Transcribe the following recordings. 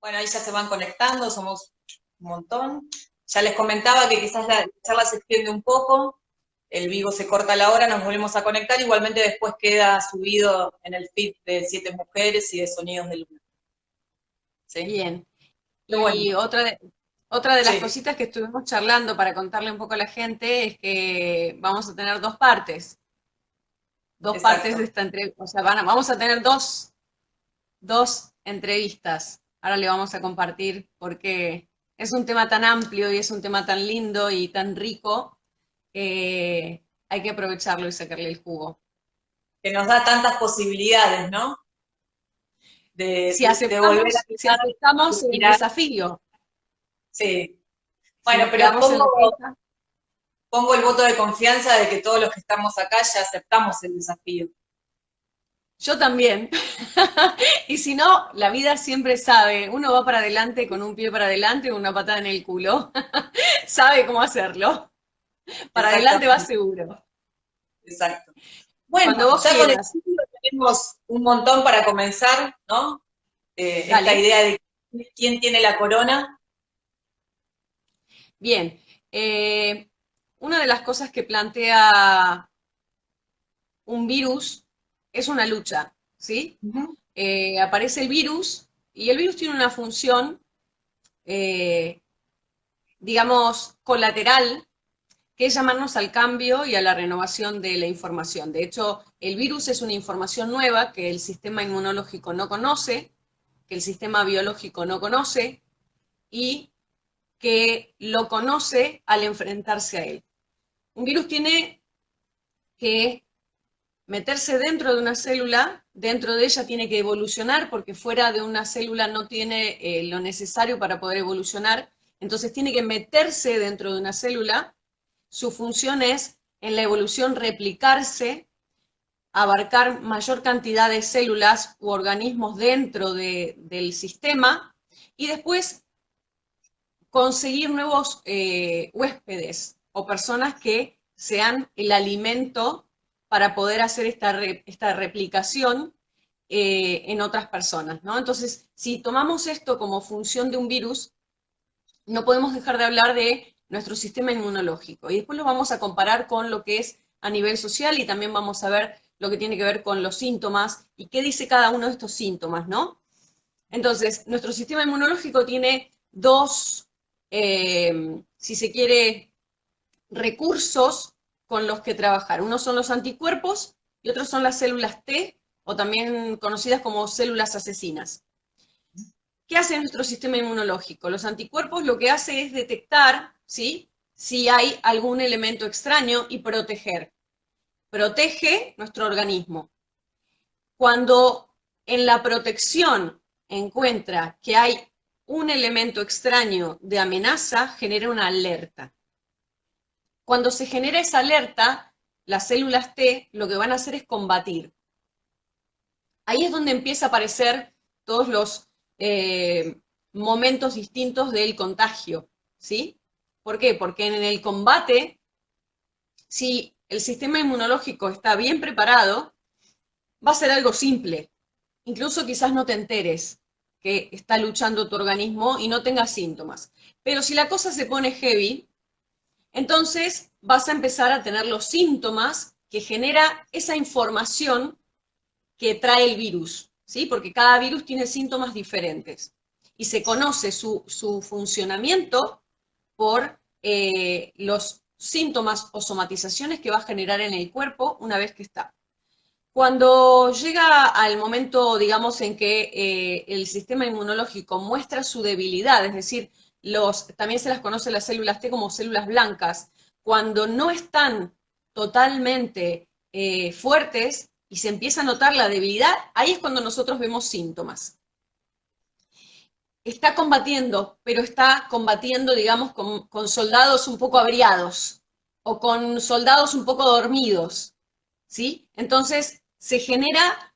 Bueno, ahí ya se van conectando, somos un montón. Ya les comentaba que quizás la charla se extiende un poco, el vivo se corta a la hora, nos volvemos a conectar, igualmente después queda subido en el feed de Siete Mujeres y de Sonidos de Luna. ¿Sí? Bien. Pero bueno, Y otra de las sí, cositas que estuvimos charlando para contarle un poco a la gente es que vamos a tener dos partes de exacto. esta entrevista, o sea, vamos a tener dos entrevistas. Ahora le vamos a compartir porque es un tema tan amplio y es un tema tan lindo y tan rico que hay que aprovecharlo y sacarle el jugo. Que nos da tantas posibilidades, ¿no? Si De volver a si mirar, aceptamos el mirar, desafío, sí. si Bueno, nos pero quedamos en la queja, pongo el voto de confianza de que todos los que estamos acá ya aceptamos el desafío. yo también. Y si no, la vida siempre sabe, uno va para adelante con un pie para adelante, una patada en el culo, sabe cómo hacerlo. Para adelante va Exactamente, seguro. exacto. Bueno, Cuando vos ya con el quieras, título tenemos un montón para comenzar, ¿no? Esta dale. idea de quién tiene la corona. Bien. Una de las cosas que plantea un virus es una lucha, ¿sí? Ujú. Aparece el virus y el virus tiene una función, eh, digamos, colateral, que es llamarnos al cambio y a la renovación de la información. De hecho, el virus es una información nueva que el sistema inmunológico no conoce, que el sistema biológico no conoce y que lo conoce al enfrentarse a él. Un virus tiene que meterse dentro de una célula, dentro de ella tiene que evolucionar porque fuera de una célula no tiene lo necesario para poder evolucionar, entonces tiene que meterse dentro de una célula, su función es en la evolución replicarse, abarcar mayor cantidad de células u organismos dentro del sistema y después conseguir nuevos huéspedes o personas que sean el alimento para poder hacer esta replicación en otras personas, ¿no? Entonces, si tomamos esto como función de un virus, no podemos dejar de hablar de nuestro sistema inmunológico. Y después lo vamos a comparar con lo que es a nivel social y también vamos a ver lo que tiene que ver con los síntomas y qué dice cada uno de estos síntomas, ¿no? Entonces, nuestro sistema inmunológico tiene dos, si se quiere, recursos con los que trabajar. Uno son los anticuerpos y otros son las células T, o también conocidas como células asesinas. ¿Qué hace nuestro sistema inmunológico? Los anticuerpos lo que hace es detectar, ¿sí?, si hay algún elemento extraño y proteger. Protege nuestro organismo. Cuando en la protección encuentra que hay un elemento extraño de amenaza, genera una alerta. Cuando se genera esa alerta, las células T lo que van a hacer es combatir. Ahí es donde empieza a aparecer todos los momentos distintos del contagio, ¿sí? ¿Por qué? Porque en el combate, si el sistema inmunológico está bien preparado, va a ser algo simple. Incluso quizás no te enteres que está luchando tu organismo y no tengas síntomas. Pero si la cosa se pone heavy, entonces vas a empezar a tener los síntomas que genera esa información que trae el virus, ¿sí? Porque cada virus tiene síntomas diferentes y se conoce su funcionamiento por los síntomas o somatizaciones que va a generar en el cuerpo una vez que está. Cuando llega al momento, digamos, en que el sistema inmunológico muestra su debilidad, es decir, también se las conoce las células T como células blancas, cuando no están totalmente fuertes y se empieza a notar la debilidad, ahí es cuando nosotros vemos síntomas. Está combatiendo, pero está combatiendo, digamos, con soldados un poco abriados o con soldados un poco dormidos, ¿sí? Entonces se genera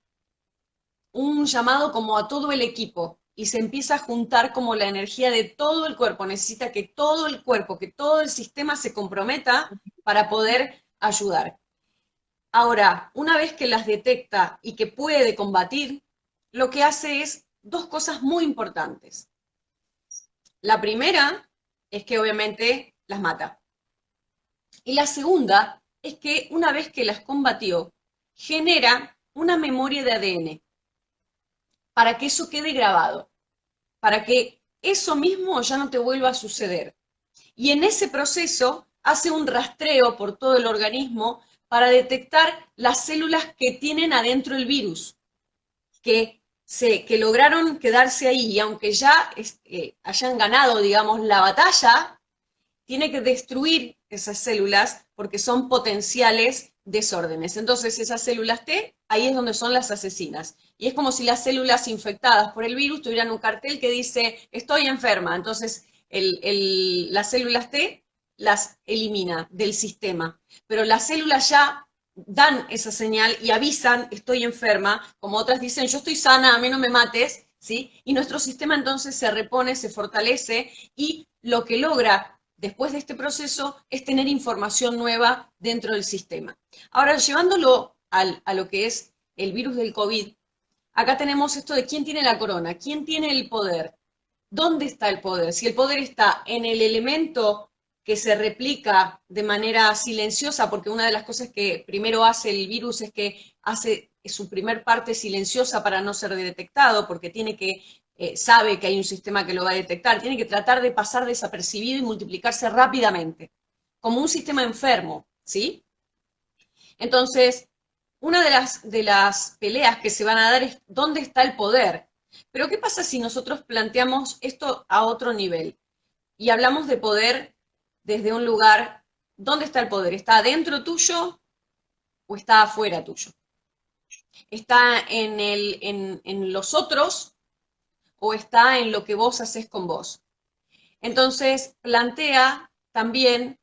un llamado como a todo el equipo y se empieza a juntar como la energía de todo el cuerpo. Necesita que todo el cuerpo, que todo el sistema se comprometa para poder ayudar. Ahora, una vez que las detecta y que puede combatir, lo que hace es dos cosas muy importantes. La primera es que obviamente las mata. Y la segunda es que una vez que las combatió, genera una memoria de ADN para que eso quede grabado, para que eso mismo ya no te vuelva a suceder. Y en ese proceso hace un rastreo por todo el organismo para detectar las células que tienen adentro el virus, que lograron quedarse ahí, y aunque ya hayan ganado, digamos, la batalla, tiene que destruir esas células porque son potenciales desórdenes. Entonces, esas células T, ahí es donde son las asesinas. Y es como si las células infectadas por el virus tuvieran un cartel que dice, estoy enferma. Entonces, las células T las elimina del sistema. Pero las células ya dan esa señal y avisan, estoy enferma, como otras dicen, yo estoy sana, a mí no me mates, ¿sí? Y nuestro sistema entonces se repone, se fortalece y lo que logra después de este proceso es tener información nueva dentro del sistema. Ahora, llevándolo a lo que es el virus del COVID, acá tenemos esto de quién tiene la corona, quién tiene el poder, dónde está el poder. Si el poder está en el elemento que se replica de manera silenciosa, porque una de las cosas que primero hace el virus es que hace su primer parte silenciosa para no ser detectado, porque sabe que hay un sistema que lo va a detectar, tiene que tratar de pasar desapercibido y multiplicarse rápidamente, como un sistema enfermo, ¿sí? Entonces, una de las peleas que se van a dar es dónde está el poder. Pero ¿qué pasa si nosotros planteamos esto a otro nivel y hablamos de poder desde un lugar, ¿dónde está el poder? ¿Está adentro tuyo o está afuera tuyo? ¿Está en los otros o está en lo que vos haces con vos? Entonces, plantea también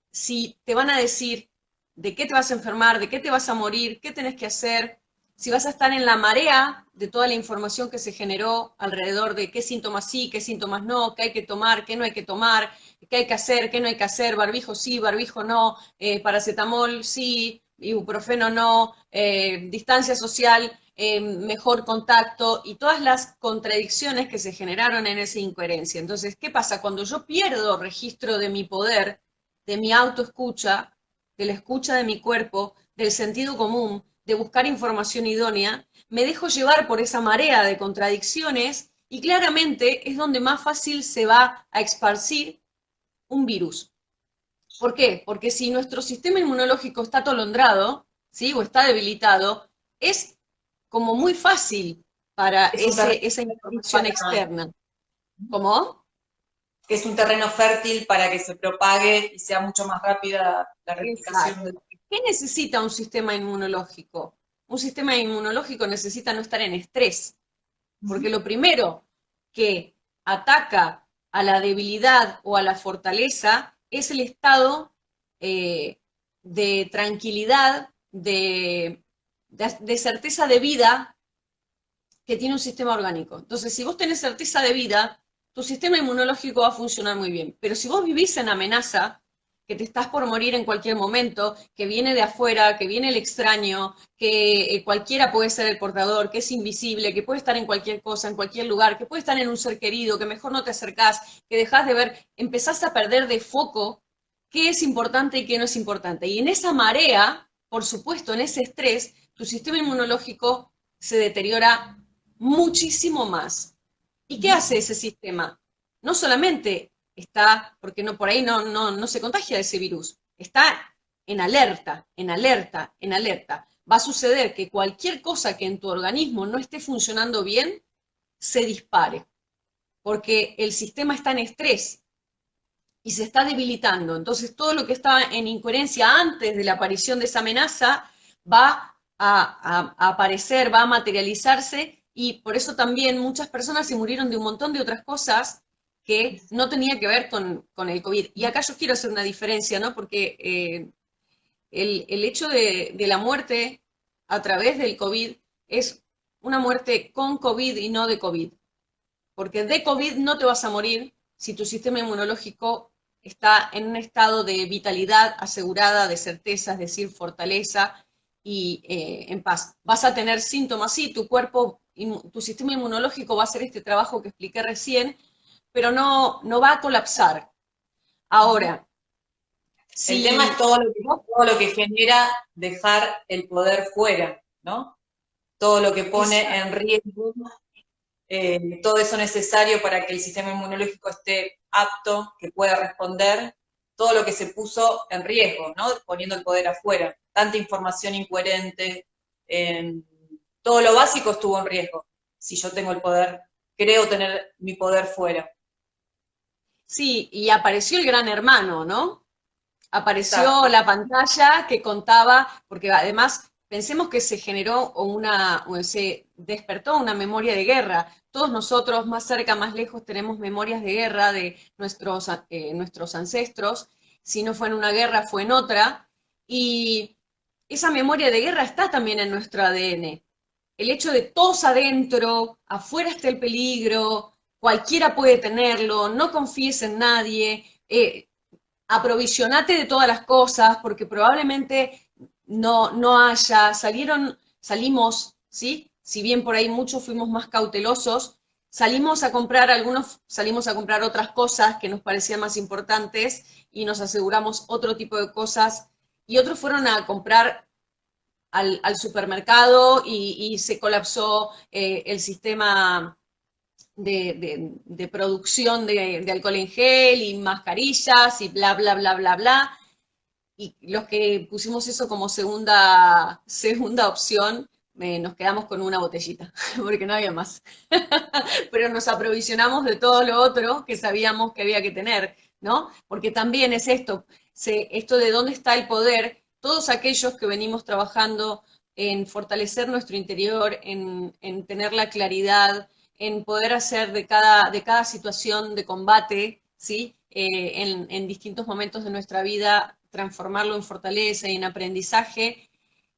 si te van a decir de qué te vas a enfermar, de qué te vas a morir, qué tenés que hacer, si vas a estar en la marea de toda la información que se generó alrededor de qué síntomas sí, qué síntomas no, qué hay que tomar, qué no hay que tomar, qué hay que hacer, qué no hay que hacer, barbijo sí, barbijo no, paracetamol sí, ibuprofeno no, distancia social, mejor contacto y todas las contradicciones que se generaron en esa incoherencia. Entonces, ¿qué pasa? Cuando yo pierdo registro de mi poder, de mi autoescucha, de la escucha de mi cuerpo, del sentido común, de buscar información idónea, me dejo llevar por esa marea de contradicciones y claramente es donde más fácil se va a esparcir un virus. ¿Por qué? Porque si nuestro sistema inmunológico está atolondrado, ¿sí? O está debilitado, es como muy fácil para Es un terreno esa información para, externa. ¿Cómo? que es un terreno fértil para que se propague y sea mucho más rápida la replicación Exacto. del ¿Qué necesita un sistema inmunológico? Un sistema inmunológico necesita no estar en estrés, porque virus. lo primero que ataca a la debilidad o a la fortaleza es el estado de tranquilidad, de certeza de vida que tiene un sistema orgánico. Entonces, si vos tenés certeza de vida, tu sistema inmunológico va a funcionar muy bien. Pero si vos vivís en amenaza, que te estás por morir en cualquier momento, que viene de afuera, que viene el extraño, que cualquiera puede ser el portador, que es invisible, que puede estar en cualquier cosa, en cualquier lugar, que puede estar en un ser querido, que mejor no te acercás, que dejás de ver, empezás a perder de foco qué es importante y qué no es importante. Y en esa marea, por supuesto, en ese estrés, tu sistema inmunológico se deteriora muchísimo más. ¿Y qué hace ese sistema? No solamente está, porque no, por ahí no se contagia ese virus, está en alerta, en alerta, en alerta. Va a suceder que cualquier cosa que en tu organismo no esté funcionando bien, se dispare, porque el sistema está en estrés y se está debilitando. Entonces, todo lo que estaba en incoherencia antes de la aparición de esa amenaza va a aparecer, va a materializarse, y por eso también muchas personas se murieron de un montón de otras cosas que no tenía que ver con el COVID. Y acá yo quiero hacer una diferencia, ¿no? Porque el hecho de la muerte a través del COVID es una muerte con COVID y no de COVID. Porque de COVID no te vas a morir si tu sistema inmunológico está en un estado de vitalidad asegurada, de certeza, es decir, fortaleza y en paz. Vas a tener síntomas, sí, tu cuerpo, tu sistema inmunológico va a hacer este trabajo que expliqué recién, pero no va a colapsar. Ahora, El si tema es todo lo que genera dejar el poder fuera, ¿no? Todo lo que pone en riesgo, todo eso necesario para que el sistema inmunológico esté apto, que pueda responder, todo lo que se puso en riesgo, ¿no? Poniendo el poder afuera. Tanta información incoherente, todo lo básico estuvo en riesgo. Si yo tengo el poder, creo tener mi poder fuera. sí, y apareció el Gran Hermano, ¿no? Apareció Exacto. la pantalla que contaba, porque además pensemos que se generó o se despertó una memoria de guerra. Todos nosotros, más cerca, más lejos, tenemos memorias de guerra de nuestros ancestros. Si no fue en una guerra, fue en otra. Y esa memoria de guerra está también en nuestro ADN. El hecho de todos adentro, afuera está el peligro, cualquiera puede tenerlo, no confíes en nadie, aprovisionate de todas las cosas, porque probablemente no haya, salimos, ¿sí? Si bien por ahí muchos fuimos más cautelosos, salimos a comprar otras cosas que nos parecían más importantes y nos aseguramos otro tipo de cosas, y otros fueron a comprar al supermercado y se colapsó el sistema de producción de alcohol en gel y mascarillas y bla, bla, bla, bla, bla. Y los que pusimos eso como segunda opción, nos quedamos con una botellita, porque no había más. Pero nos aprovisionamos de todo lo otro que sabíamos que había que tener, ¿no? Porque también es esto de dónde está el poder, todos aquellos que venimos trabajando en fortalecer nuestro interior, en tener la claridad, en poder hacer de cada situación de combate, ¿sí? En distintos momentos de nuestra vida, transformarlo en fortaleza y en aprendizaje.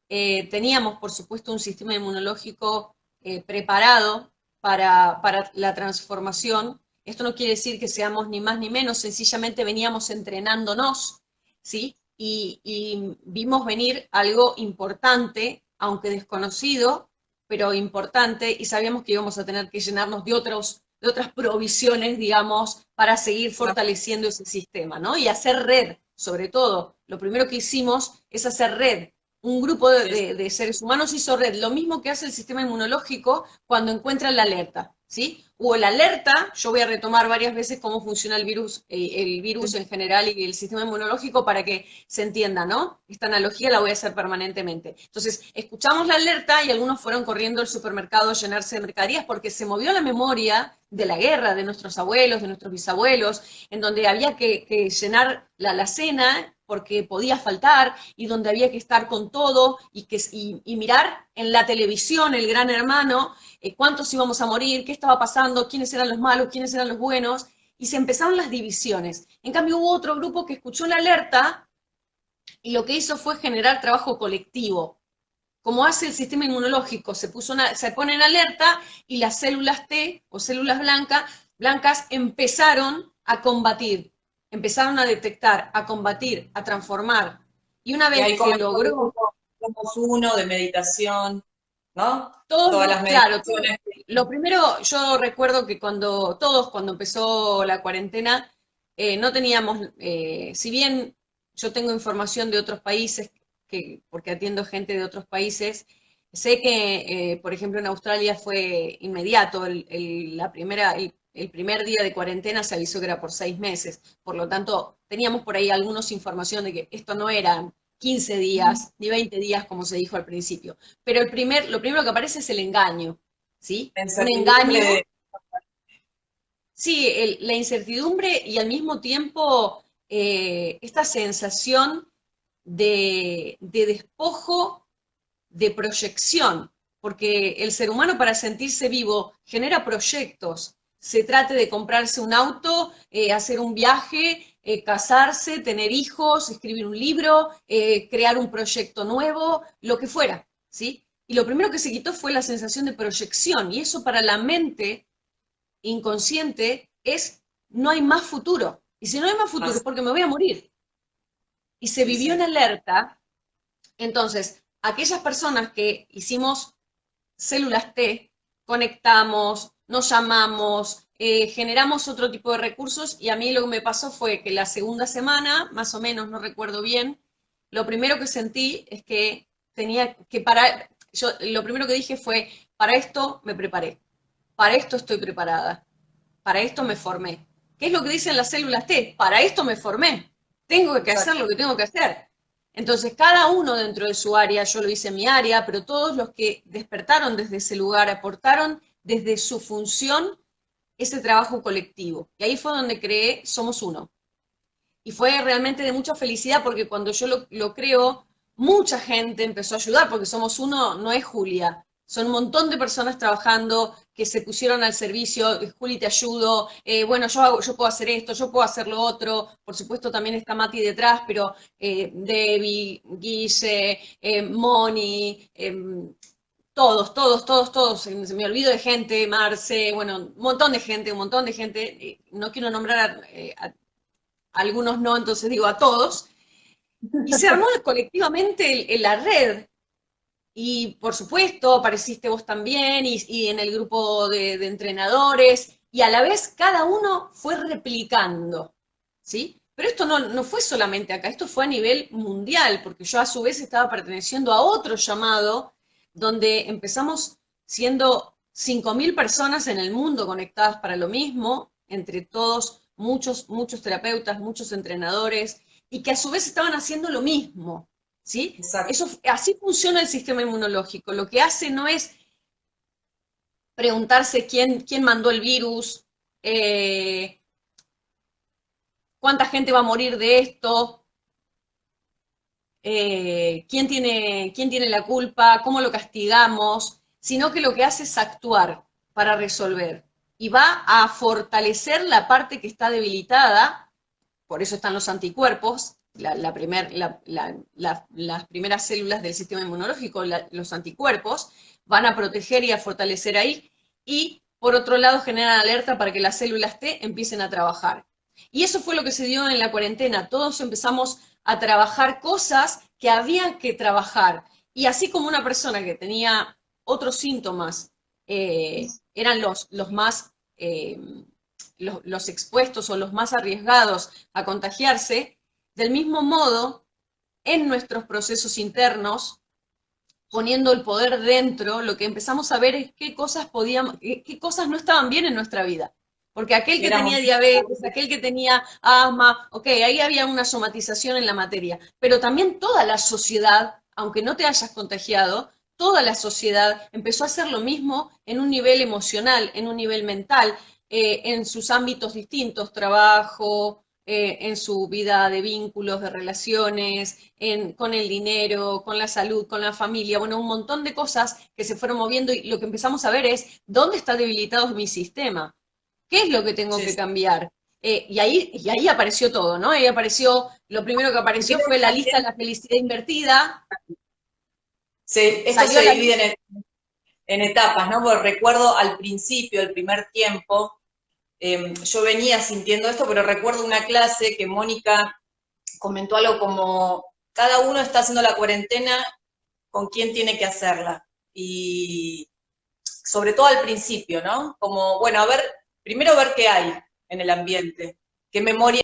Teníamos, por supuesto, un sistema inmunológico preparado para la transformación. Esto no quiere decir que seamos ni más ni menos, sencillamente veníamos entrenándonos, ¿sí? Y vimos venir algo importante, aunque desconocido, pero importante, y sabíamos que íbamos a tener que llenarnos de otras provisiones, digamos, para seguir fortaleciendo ese sistema, ¿no? Y hacer red, sobre todo. Lo primero que hicimos es hacer red. Un grupo de seres humanos hizo red, lo mismo que hace el sistema inmunológico cuando encuentra la alerta, ¿sí? O la alerta, yo voy a retomar varias veces cómo funciona el virus en general y el sistema inmunológico para que se entienda, ¿no? Esta analogía la voy a hacer permanentemente. Entonces, escuchamos la alerta y algunos fueron corriendo al supermercado a llenarse de mercaderías porque se movió la memoria de la guerra, de nuestros abuelos, de nuestros bisabuelos, en donde había que llenar la cena porque podía faltar y donde había que estar con todo y mirar en la televisión el Gran Hermano cuántos íbamos a morir, qué estaba pasando, quiénes eran los malos, quiénes eran los buenos, y se empezaron las divisiones. En cambio hubo otro grupo que escuchó la alerta y lo que hizo fue generar trabajo colectivo. Como hace el sistema inmunológico, se pone en alerta y las células T o células blancas empezaron a combatir, empezaron a detectar, a combatir, a transformar. Y una Y vez ahí que comenzó el logró grupo Somos Uno de meditación, ¿no? Todas todo, las claro, meditaciones. lo primero, yo recuerdo que cuando empezó la cuarentena, no teníamos, si bien yo tengo información de otros países, porque atiendo gente de otros países, sé que, por ejemplo, en Australia fue inmediato, el primer día de cuarentena se avisó que era por 6 meses, por lo tanto, teníamos por ahí algunos información de que esto no eran 15 días ni 20 días como se dijo al principio. Pero lo primero que aparece es el engaño, ¿sí? La Un incertidumbre engaño, de, sí, la incertidumbre y al mismo tiempo esta sensación de despojo, de proyección, porque el ser humano para sentirse vivo genera proyectos. Se trate de comprarse un auto, hacer un viaje, casarse, tener hijos, escribir un libro, crear un proyecto nuevo, lo que fuera, ¿sí? Y lo primero que se quitó fue la sensación de proyección, y eso para la mente inconsciente es no hay más futuro. Y si no hay más futuro es porque me voy a morir. Y se sí, vivió en sí. alerta. Entonces, aquellas personas que hicimos células T, conectamos, nos llamamos, generamos otro tipo de recursos y a mí lo que me pasó fue que la segunda semana, más o menos, no recuerdo bien, lo primero que sentí es que tenía que parar, yo lo primero que dije fue, para esto me preparé, para esto estoy preparada, para esto me formé. ¿Qué es lo que dicen las células T? Para esto me formé, tengo que hacer Exacto. lo que tengo que hacer. Entonces, cada uno dentro de su área, yo lo hice en mi área, pero todos los que despertaron desde ese lugar aportaron desde su función ese trabajo colectivo. Y ahí fue donde creé Somos Uno. Y fue realmente de mucha felicidad porque cuando yo lo creo, mucha gente empezó a ayudar, porque Somos Uno no es Julia. Son un montón de personas trabajando que se pusieron al servicio, Juli, te ayudo, bueno, yo puedo hacer esto, yo puedo hacer lo otro, por supuesto también está Mati detrás, pero Debbie, Guille, Moni, todos, se me olvido de gente, Marce, bueno, un montón de gente, no quiero nombrar a algunos no, entonces digo a todos, y se armó colectivamente la red. Y por supuesto, apareciste vos también, y en el grupo de entrenadores, y a la vez cada uno fue replicando, ¿sí? Pero esto no fue solamente acá, esto fue a nivel mundial, porque yo a su vez estaba perteneciendo a otro llamado, donde empezamos siendo 5.000 personas en el mundo conectadas para lo mismo, entre todos, muchos terapeutas, muchos entrenadores, y que a su vez estaban haciendo lo mismo, ¿sí? Exacto. Así funciona el sistema inmunológico. Lo que hace no es preguntarse quién mandó el virus, eh, cuánta gente va a morir de esto, quién tiene la culpa, cómo lo castigamos, sino que lo que hace es actuar para resolver y va a fortalecer la parte que está debilitada, por eso están los anticuerpos, las primeras células del sistema inmunológico, los anticuerpos, van a proteger y a fortalecer ahí, y por otro lado generan alerta para que las células T empiecen a trabajar. Y eso fue lo que se dio en la cuarentena, todos empezamos a trabajar cosas que habían que trabajar, y así como una persona que tenía otros síntomas eran los más los expuestos o los más arriesgados a contagiarse, del mismo modo, en nuestros procesos internos, poniendo el poder dentro, lo que empezamos a ver es qué cosas no estaban bien en nuestra vida. Porque aquel que Éramos, tenía diabetes, aquel que tenía asma, ok, ahí había una somatización en la materia, pero también toda la sociedad, aunque no te hayas contagiado, toda la sociedad empezó a hacer lo mismo en un nivel emocional, en un nivel mental, en sus ámbitos distintos, trabajo, en su vida de vínculos, de relaciones, con el dinero, con la salud, con la familia, bueno, un montón de cosas que se fueron moviendo y lo que empezamos a ver es dónde está debilitado mi sistema, qué es lo que tengo sí, que sí. cambiar. Y ahí apareció todo, ¿no? Ahí apareció, lo primero que Y apareció creo fue que la lista de también la felicidad invertida, esto salió se la divide lista, en etapas, ¿no? Porque recuerdo al principio, el primer tiempo, yo venía sintiendo esto, pero recuerdo una clase que Mónica comentó algo como, cada uno está haciendo la cuarentena con quién tiene que hacerla. Y sobre todo al principio, ¿no? Como, bueno, a ver, primero ver qué hay en el ambiente, qué memoria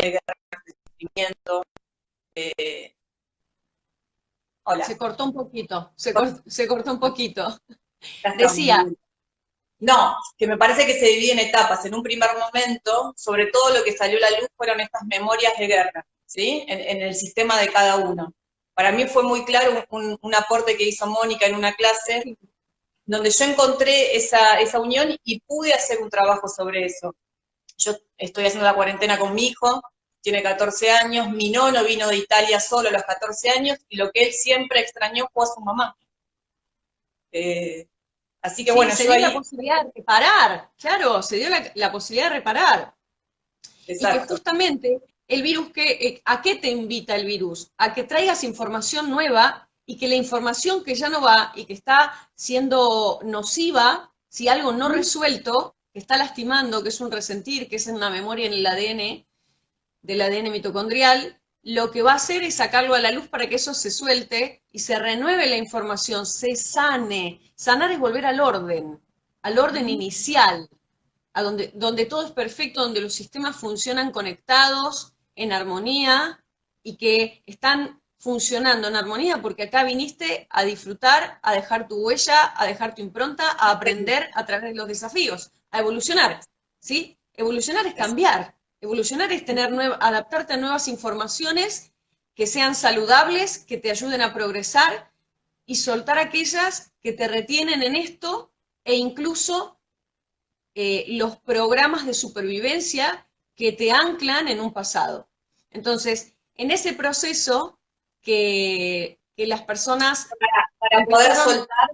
hay, sentimiento. Eh, se hola, cortó un poquito, se cortó un poquito. ya estamos de Decía, vuelta. No, que me parece que se divide en etapas. En un primer momento, sobre todo lo que salió a la luz fueron estas memorias de guerra, ¿sí? En el sistema de cada uno. Para mí fue muy claro un aporte que hizo Mónica en una clase, donde yo encontré esa unión y pude hacer un trabajo sobre eso. Yo estoy haciendo la cuarentena con mi hijo, tiene 14 años, mi nono vino de Italia solo a los 14 años, y lo que él siempre extrañó fue a su mamá. Eh, Así que sí, bueno, se yo dio la ahí, posibilidad de reparar, claro, se dio la posibilidad de reparar. Y que exacto. justamente el virus, ¿a qué te invita el virus? A que traigas información nueva y que la información que ya no va y que está siendo nociva, si algo no resuelto, que está lastimando, que es un resentir, que es una memoria en el ADN, del ADN mitocondrial, lo que va a hacer es sacarlo a la luz para que eso se suelte y se renueve la información, se sane. Sanar es volver al orden inicial, a donde todo es perfecto, donde los sistemas funcionan conectados, en armonía, y que están funcionando en armonía porque acá viniste a disfrutar, a dejar tu huella, a dejar tu impronta, a aprender a través de los desafíos, a evolucionar, ¿sí? Evolucionar es cambiar, evolucionar es adaptarte a nuevas informaciones que sean saludables, que te ayuden a progresar y soltar aquellas que te retienen en esto e incluso los programas de supervivencia que te anclan en un pasado. Entonces, en ese proceso que las personas Para poder soltar,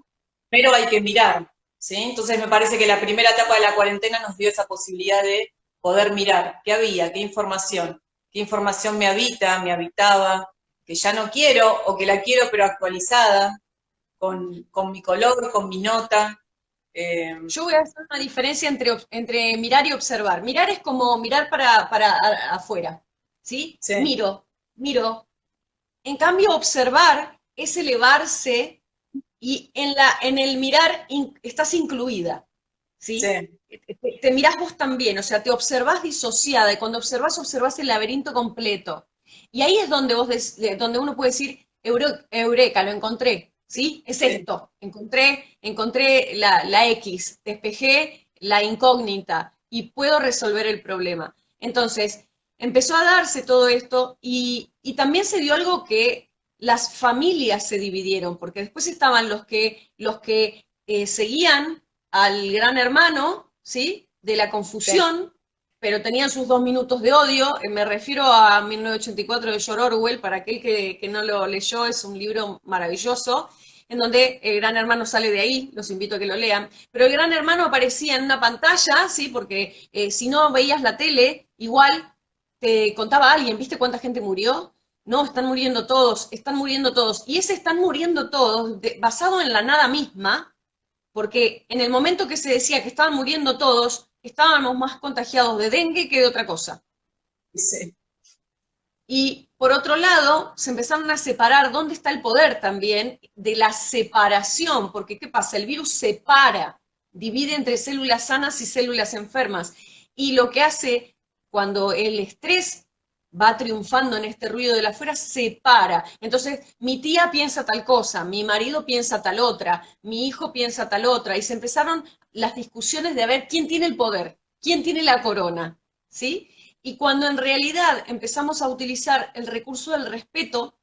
primero hay que mirar, ¿sí? Entonces me parece que la primera etapa de la cuarentena nos dio esa posibilidad de poder mirar qué había, qué información me habita, me habitaba, que ya no quiero o que la quiero pero actualizada, con mi color, con mi nota. Yo voy a hacer una diferencia entre mirar y observar. Mirar es como mirar para afuera, ¿sí? Sí, Miro. En cambio, observar es elevarse y en el mirar estás incluida, ¿sí? sí, Te mirás vos también, o sea, te observás disociada y cuando observás el laberinto completo. Y ahí es donde donde uno puede decir, eureka, lo encontré, ¿sí? Es sí. esto, encontré la X, despejé la incógnita y puedo resolver el problema. Entonces, empezó a darse todo esto y también se dio algo que las familias se dividieron, porque después estaban los que seguían al gran hermano, ¿sí? De la Sí. confusión, pero tenían sus 2 minutos de odio. Me refiero a 1984 de George Orwell, para aquel que no lo leyó, es un libro maravilloso, en donde el gran hermano sale de ahí, los invito a que lo lean, pero el gran hermano aparecía en una pantalla, ¿sí? Porque si no veías la tele, igual te contaba alguien, ¿viste cuánta gente murió? No, están muriendo todos. Y ese están muriendo todos, basado en la nada misma, porque en el momento que se decía que estaban muriendo todos, estábamos más contagiados de dengue que de otra cosa. Sí. Y por otro lado, se empezaron a separar dónde está el poder también de la separación, porque ¿qué pasa? El virus separa, divide entre células sanas y células enfermas. Y lo que hace cuando el estrés va triunfando en este ruido de la afuera, separa. Entonces, mi tía piensa tal cosa, mi marido piensa tal otra, mi hijo piensa tal otra, y se empezaron las discusiones de a ver quién tiene el poder, quién tiene la corona, ¿sí? Y cuando en realidad empezamos a utilizar el recurso del respeto,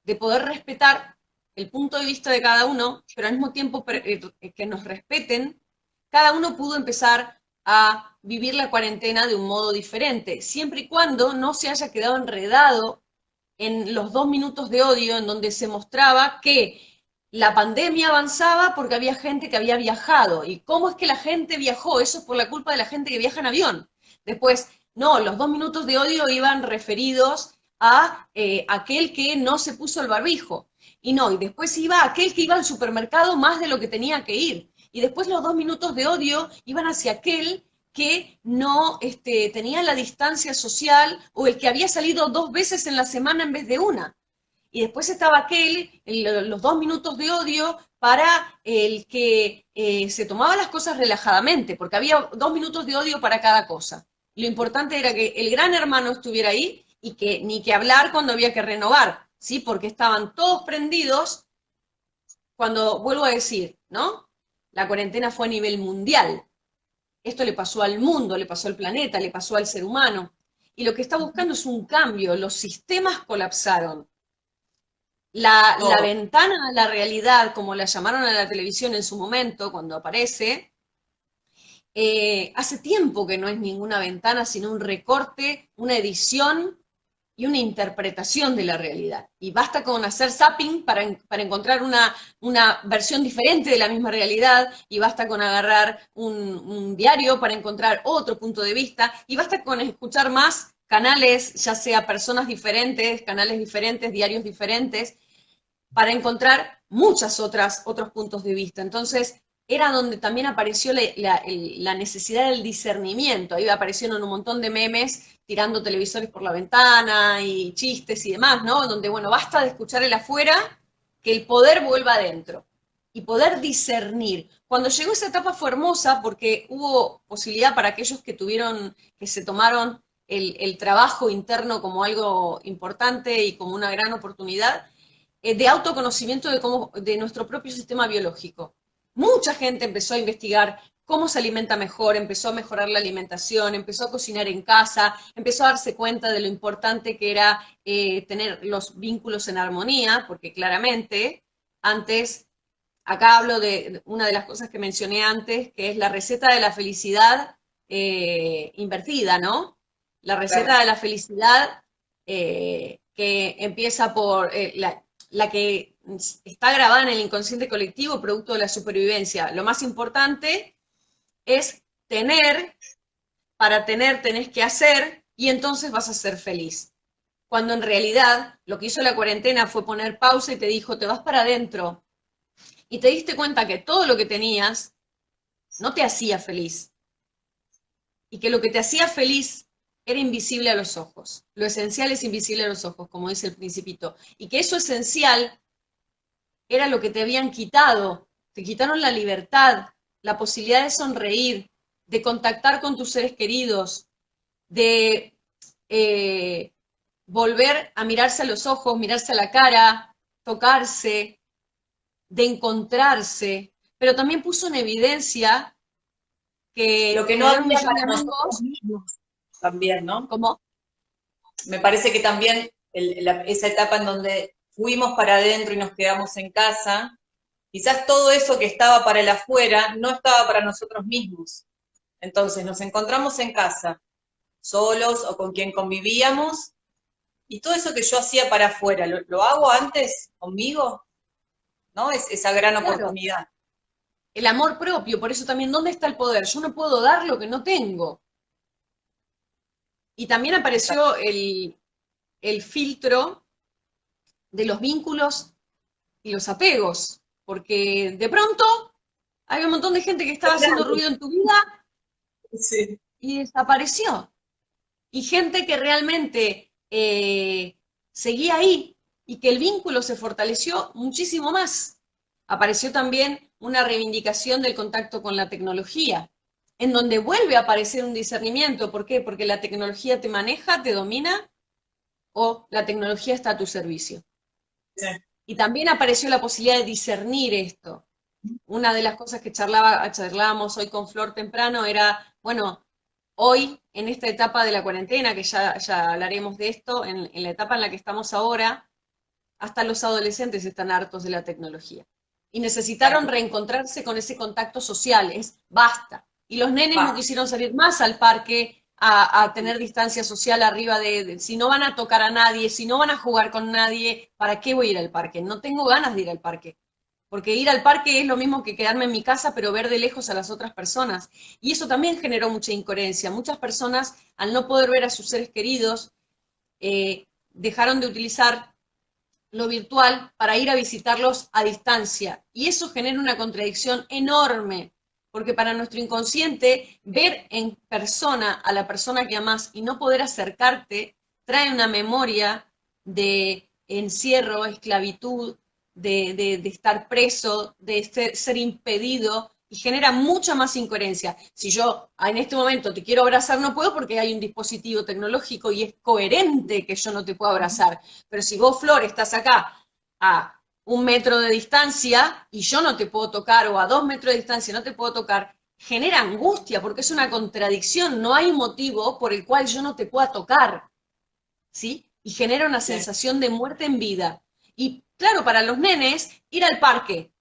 de poder respetar el punto de vista de cada uno, pero al mismo tiempo que nos respeten, cada uno pudo empezar a vivir la cuarentena de un modo diferente, siempre y cuando no se haya quedado enredado en los 2 minutos de odio en donde se mostraba que la pandemia avanzaba porque había gente que había viajado. ¿Y cómo es que la gente viajó? Eso es por la culpa de la gente que viaja en avión. Después, no, los 2 minutos de odio iban referidos a aquel que no se puso el barbijo. Y no, y después iba aquel que iba al supermercado más de lo que tenía que ir. Y después los 2 minutos de odio iban hacia aquel que no tenía la distancia social o el que había salido 2 veces en la semana en vez de una. Y después estaba aquel, los 2 minutos de odio para el que se tomaba las cosas relajadamente, porque había 2 minutos de odio para cada cosa. Lo importante era que el gran hermano estuviera ahí y que ni que hablar cuando había que renovar, ¿sí? Porque estaban todos prendidos cuando, vuelvo a decir, ¿no? La cuarentena fue a nivel mundial. Esto le pasó al mundo, le pasó al planeta, le pasó al ser humano. Y lo que está buscando es un cambio. Los sistemas colapsaron. La Todo. ventana a la realidad, como la llamaron a la televisión en su momento, cuando aparece, hace tiempo que no es ninguna ventana, sino un recorte, una edición y una interpretación de la realidad. Y basta con hacer zapping para encontrar una versión diferente de la misma realidad, y basta con agarrar un diario para encontrar otro punto de vista, y basta con escuchar más canales, ya sea personas diferentes, canales diferentes, diarios diferentes, para encontrar otros puntos de vista. Entonces, era donde también apareció la necesidad del discernimiento. Ahí aparecieron un montón de memes tirando televisores por la ventana y chistes y demás, ¿no? Donde, bueno, basta de escuchar el afuera, que el poder vuelva adentro y poder discernir. Cuando llegó esa etapa fue hermosa porque hubo posibilidad para aquellos que tuvieron, que se tomaron el trabajo interno como algo importante y como una gran oportunidad, de autoconocimiento de nuestro propio sistema biológico. Mucha gente empezó a investigar cómo se alimenta mejor, empezó a mejorar la alimentación, empezó a cocinar en casa, empezó a darse cuenta de lo importante que era tener los vínculos en armonía, porque claramente antes, acá hablo de una de las cosas que mencioné antes, que es la receta de la felicidad invertida, ¿no? La receta Claro. de la felicidad que empieza por la que está grabada en el inconsciente colectivo, producto de la supervivencia. Lo más importante es tener, para tener tenés que hacer y entonces vas a ser feliz. Cuando en realidad lo que hizo la cuarentena fue poner pausa y te dijo, te vas para adentro. Y te diste cuenta que todo lo que tenías no te hacía feliz. Y que lo que te hacía feliz era invisible a los ojos. Lo esencial es invisible a los ojos, como dice el Principito. Y que eso esencial era lo que te habían quitado. Te quitaron la libertad, la posibilidad de sonreír, de contactar con tus seres queridos, de volver a mirarse a los ojos, mirarse a la cara, tocarse, de encontrarse, pero también puso en evidencia Lo que que no tener un había millón para de nosotros amigos, mismos también, ¿no? como, Me parece que también esa etapa en donde fuimos para adentro y nos quedamos en casa, quizás todo eso que estaba para el afuera no estaba para nosotros mismos. Entonces nos encontramos en casa, solos o con quien convivíamos, y todo eso que yo hacía para afuera, ¿lo hago antes conmigo? ¿No? Es esa gran claro, oportunidad. el amor propio, por eso también, ¿dónde está el poder? Yo no puedo dar lo que no tengo. Y también Exacto. apareció el filtro de los vínculos y los apegos, porque de pronto hay un montón de gente que estaba haciendo Claro, ruido en tu vida sí. y desapareció. Y gente que realmente seguía ahí y que el vínculo se fortaleció muchísimo más. Apareció también una reivindicación del contacto con la tecnología, en donde vuelve a aparecer un discernimiento. ¿Por qué? Porque la tecnología te maneja, te domina o la tecnología está a tu servicio. Sí. Y también apareció la posibilidad de discernir esto. Una de las cosas que charlábamos hoy con Flor temprano era, bueno, hoy, en esta etapa de la cuarentena, que ya hablaremos de esto, en la etapa en la que estamos ahora, hasta los adolescentes están hartos de la tecnología. Y necesitaron Claro, reencontrarse con ese contacto social, es basta. Y los nenes no va. quisieron salir más al parque a tener distancia social arriba si no van a tocar a nadie, si no van a jugar con nadie, ¿para qué voy a ir al parque? No tengo ganas de ir al parque. Porque ir al parque es lo mismo que quedarme en mi casa, pero ver de lejos a las otras personas. Y eso también generó mucha incoherencia. Muchas personas, al no poder ver a sus seres queridos, dejaron de utilizar lo virtual para ir a visitarlos a distancia. Y eso genera una contradicción enorme, porque para nuestro inconsciente, ver en persona a la persona que amás y no poder acercarte trae una memoria de encierro, esclavitud, de estar preso, de ser impedido, y genera mucha más incoherencia. Si yo en este momento te quiero abrazar, no puedo porque hay un dispositivo tecnológico y es coherente que yo no te pueda abrazar. Pero si vos, Flor, estás acá a 1 metro de distancia y yo no te puedo tocar, o a 2 metros de distancia no te puedo tocar, genera angustia porque es una contradicción. No hay motivo por el cual yo no te pueda tocar, ¿sí? Y genera una Sí. sensación de muerte en vida. Y claro, para los nenes, ir al parque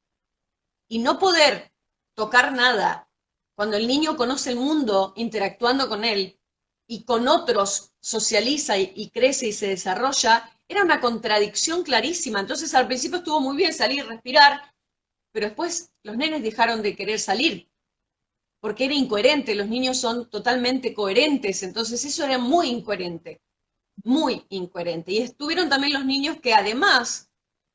y no poder tocar nada, cuando el niño conoce el mundo interactuando con él y con otros socializa y crece y se desarrolla, era una contradicción clarísima. Entonces al principio estuvo muy bien salir, respirar, pero después los nenes dejaron de querer salir porque era incoherente, los niños son totalmente coherentes, entonces eso era muy incoherente. Y estuvieron también los niños que además,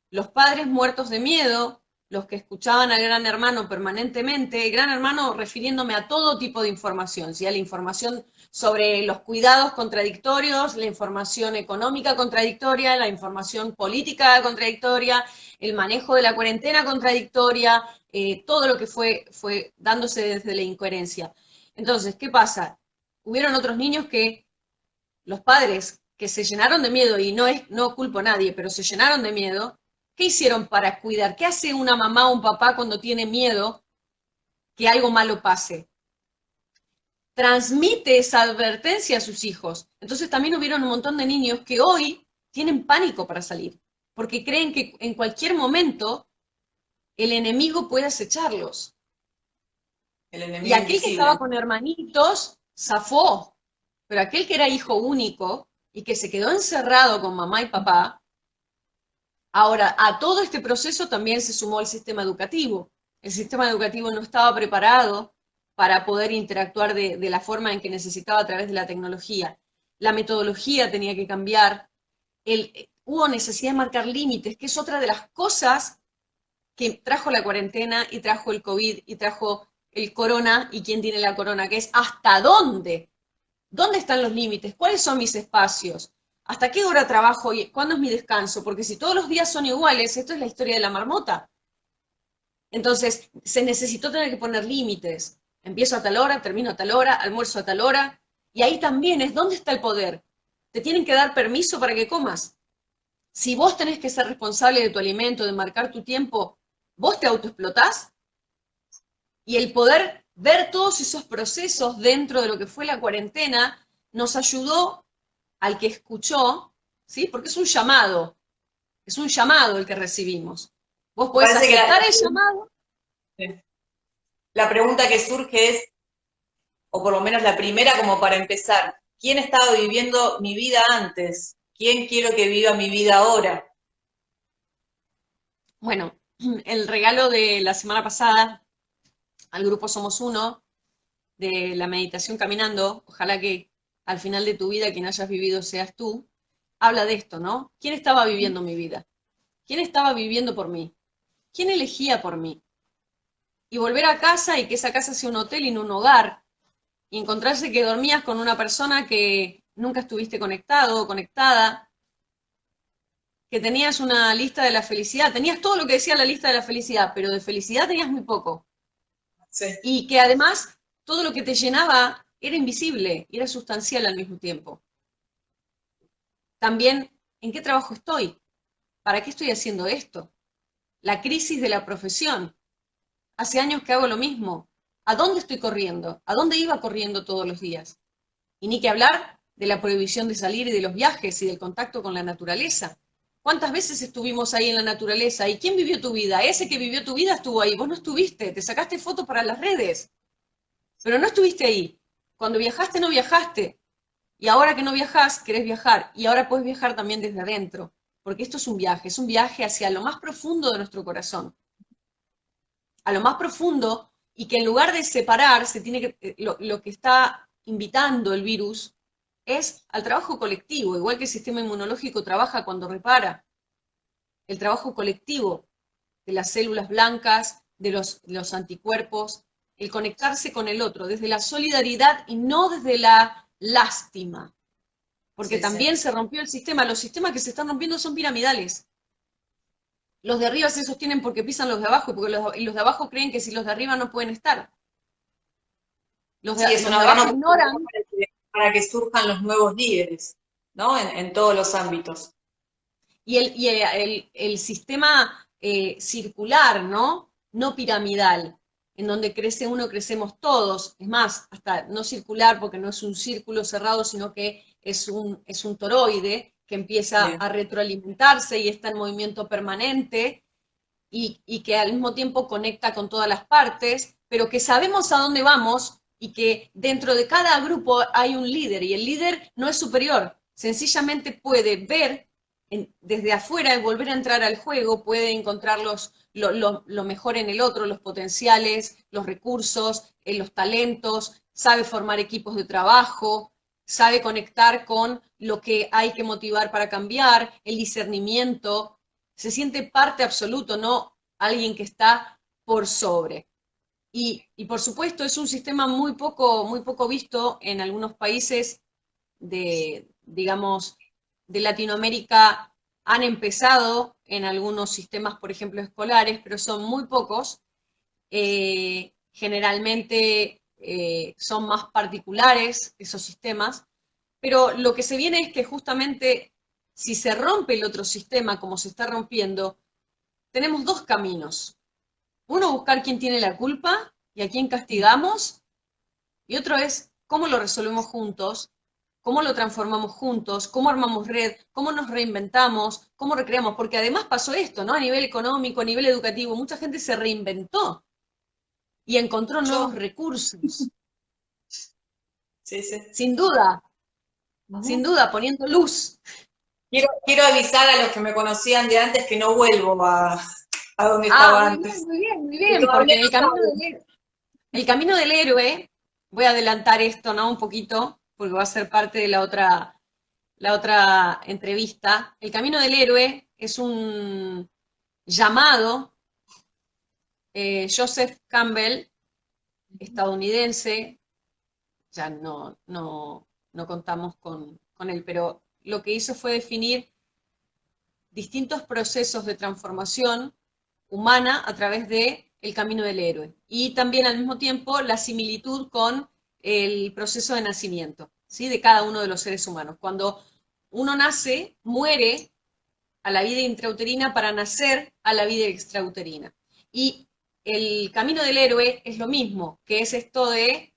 los padres muertos de miedo, los que escuchaban al Gran Hermano permanentemente, el Gran Hermano refiriéndome a todo tipo de información, ¿sí? A la información sobre los cuidados contradictorios, la información económica contradictoria, la información política contradictoria, el manejo de la cuarentena contradictoria, todo lo que fue dándose desde la incoherencia. Entonces, ¿qué pasa? Hubieron otros niños que los padres que se llenaron de miedo, y no culpo a nadie, pero se llenaron de miedo. ¿Qué hicieron para cuidar? ¿Qué hace una mamá o un papá cuando tiene miedo que algo malo pase? Transmite esa advertencia a sus hijos. Entonces también hubieron un montón de niños que hoy tienen pánico para salir, porque creen que en cualquier momento el enemigo puede acecharlos. El Y enemigo aquel que estaba invisible. con hermanitos, zafó, pero aquel que era hijo único y que se quedó encerrado con mamá y papá, ahora, a todo este proceso también se sumó el sistema educativo. El sistema educativo no estaba preparado para poder interactuar de la forma en que necesitaba a través de la tecnología. La metodología tenía que cambiar. Hubo necesidad de marcar límites, que es otra de las cosas que trajo la cuarentena y trajo el COVID y trajo el corona y quién tiene la corona, que es hasta dónde. ¿Dónde están los límites? ¿Cuáles son mis espacios? ¿Hasta qué hora trabajo y cuándo es mi descanso? Porque si todos los días son iguales, esto es la historia de la marmota. Entonces, se necesitó tener que poner límites. Empiezo a tal hora, termino a tal hora, almuerzo a tal hora. Y ahí también es dónde está el poder. Te tienen que dar permiso para que comas. Si vos tenés que ser responsable de tu alimento, de marcar tu tiempo, vos te autoexplotás. Y el poder ver todos esos procesos dentro de lo que fue la cuarentena nos ayudó al que escuchó, ¿sí? Porque es un llamado el que recibimos. Vos Me podés parece que aceptar el llamado. la pregunta que surge es, o por lo menos la primera como para empezar, ¿quién estaba viviendo mi vida antes? ¿Quién quiero que viva mi vida ahora? Bueno, el regalo de la semana pasada al grupo Somos Uno, de la meditación caminando, ojalá que al final de tu vida quien hayas vivido seas tú, habla de esto, ¿no? ¿Quién estaba viviendo mi vida? ¿Quién estaba viviendo por mí? ¿Quién elegía por mí? Y volver a casa y que esa casa sea un hotel y no un hogar, y encontrarse que dormías con una persona que nunca estuviste conectado o conectada, que tenías una lista de la felicidad, tenías todo lo que decía la lista de la felicidad, pero de felicidad tenías muy poco. Sí. Y que además todo lo que te llenaba era invisible y era sustancial al mismo tiempo. También, ¿en qué trabajo estoy? ¿Para qué estoy haciendo esto? La crisis de la profesión. Hace años que hago lo mismo. ¿A dónde estoy corriendo? ¿A dónde iba corriendo todos los días? Y ni que hablar de la prohibición de salir y de los viajes y del contacto con la naturaleza. ¿Cuántas veces estuvimos ahí en la naturaleza? ¿Y quién vivió tu vida? Ese que vivió tu vida estuvo ahí. Vos no estuviste, te sacaste fotos para las redes, pero no estuviste ahí. Cuando viajaste no viajaste. Y ahora que no viajás, querés viajar. Y ahora puedes viajar también desde adentro. Porque esto es un viaje hacia lo más profundo de nuestro corazón. A lo más profundo, y que en lugar de separar, se tiene que, lo que está invitando el virus es al trabajo colectivo, igual que el sistema inmunológico trabaja cuando repara. El trabajo colectivo de las células blancas, de los anticuerpos, el conectarse con el otro, desde la solidaridad y no desde la lástima. Porque Sí, sí. también se rompió el sistema. Los sistemas que se están rompiendo son piramidales. Los de arriba se sostienen porque pisan los de abajo, y los de abajo creen que si los de arriba no pueden estar. Sí, es Los una de gran abajo oportunidad ignoran. para que surjan los nuevos líderes, ¿no? En todos los ámbitos. Y el sistema circular, ¿no? No piramidal, en donde crece uno, crecemos todos. Es más, hasta no circular, porque no es un círculo cerrado, sino que es un toroide que empieza Bien. a retroalimentarse y está en movimiento permanente y que al mismo tiempo conecta con todas las partes, pero que sabemos a dónde vamos y que dentro de cada grupo hay un líder y el líder no es superior, sencillamente puede ver desde afuera y volver a entrar al juego, puede encontrar lo mejor en el otro, los potenciales, los recursos, los talentos, sabe formar equipos de trabajo, sabe conectar con lo que hay que motivar para cambiar, el discernimiento, se siente parte absoluto, no alguien que está por sobre. Y por supuesto es un sistema muy poco visto en algunos países de, digamos, de Latinoamérica. Han empezado en algunos sistemas, por ejemplo, escolares, pero son muy pocos. Generalmente son más particulares esos sistemas, pero lo que se viene es que justamente si se rompe el otro sistema como se está rompiendo, tenemos dos caminos. Uno, buscar quién tiene la culpa y a quién castigamos, y otro es cómo lo resolvemos juntos, cómo lo transformamos juntos, cómo armamos red, cómo nos reinventamos, cómo recreamos, porque además pasó esto, ¿no? A nivel económico, a nivel educativo, mucha gente se reinventó y encontró nuevos Yo, recursos. sí, sí. Sin Ujú. duda, poniendo luz. Quiero avisar a los que me conocían de antes que no vuelvo a donde Ah, estaba antes. muy Que bien, todavía porque en no saben. el camino del héroe, voy a adelantar esto, ¿no? Un poquito, porque va a ser parte de la otra entrevista. El camino del héroe es un llamado, Joseph Campbell, estadounidense, ya no contamos con él, pero lo que hizo fue definir distintos procesos de transformación humana a través de el camino del héroe. Y también al mismo tiempo la similitud con el proceso de nacimiento, ¿sí? De cada uno de los seres humanos. Cuando uno nace, muere a la vida intrauterina para nacer a la vida extrauterina. Y el camino del héroe es lo mismo, que es esto de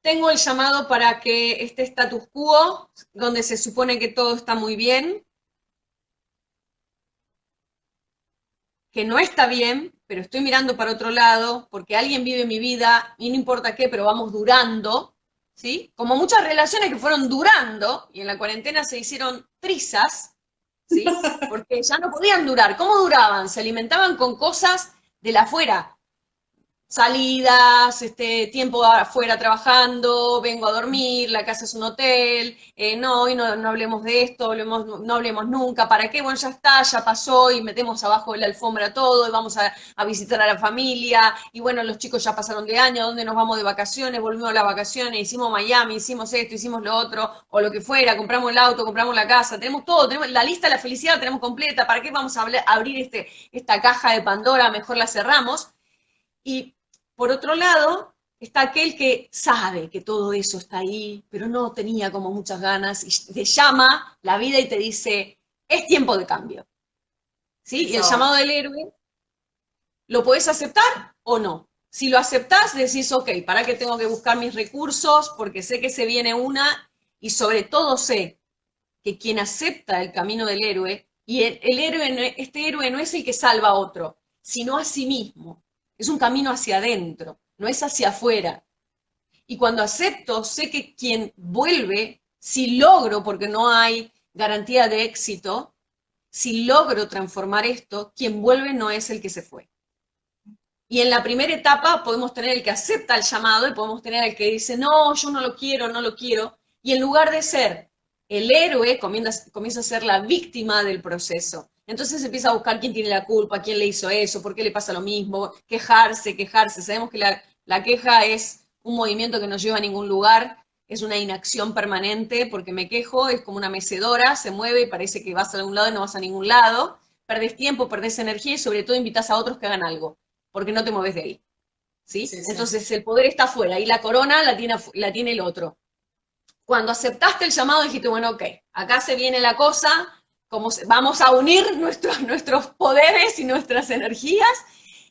tengo el llamado para que este status quo, donde se supone que todo está muy bien, que no está bien, pero estoy mirando para otro lado, porque alguien vive mi vida, y no importa qué, pero vamos durando, ¿sí? Como muchas relaciones que fueron durando, y en la cuarentena se hicieron trizas, ¿sí? Porque ya no podían durar. ¿Cómo duraban? Se alimentaban con cosas de la afuera, salidas, tiempo afuera trabajando, vengo a dormir, la casa es un hotel, no, hoy no hablemos de esto, no hablemos nunca, ¿para qué? Bueno, ya está, ya pasó y metemos abajo de la alfombra todo y vamos a visitar a la familia y bueno, los chicos ya pasaron de año, ¿dónde nos vamos de vacaciones? Volvimos a las vacaciones, hicimos Miami, hicimos esto, hicimos lo otro, o lo que fuera, compramos el auto, compramos la casa, tenemos todo, tenemos la lista de la felicidad, la tenemos completa, ¿para qué vamos a abrir esta caja de Pandora? Mejor la cerramos. Y por otro lado, está aquel que sabe que todo eso está ahí, pero no tenía como muchas ganas, y te llama la vida y te dice, es tiempo de cambio. ¿Sí? Y Es el ahora. llamado del héroe, ¿lo podés aceptar o no? Si lo aceptás, decís, ok, ¿para qué tengo que buscar mis recursos? Porque sé que se viene una, y sobre todo sé que quien acepta el camino del héroe, y el héroe, este héroe no es el que salva a otro, sino a sí mismo. Es un camino hacia adentro, no es hacia afuera. Y cuando acepto, sé que quien vuelve, si logro, porque no hay garantía de éxito, si logro transformar esto, quien vuelve no es el que se fue. Y en la primera etapa podemos tener el que acepta el llamado y podemos tener el que dice, no, yo no lo quiero, no lo quiero. Y en lugar de ser el héroe, comienza a ser la víctima del proceso. Entonces empieza a buscar quién tiene la culpa, quién le hizo eso, por qué le pasa lo mismo, quejarse, quejarse. Sabemos que la queja es un movimiento que no lleva a ningún lugar, es una inacción permanente, porque me quejo, es como una mecedora, se mueve y parece que vas a algún lado y no vas a ningún lado. Perdés tiempo, perdés energía y sobre todo invitas a otros que hagan algo porque no te mueves de ahí. ¿Sí? Sí, sí. Entonces el poder está afuera y la corona la tiene el otro. Cuando aceptaste el llamado dijiste, bueno, ok, acá se viene la cosa, vamos a unir nuestros poderes y nuestras energías,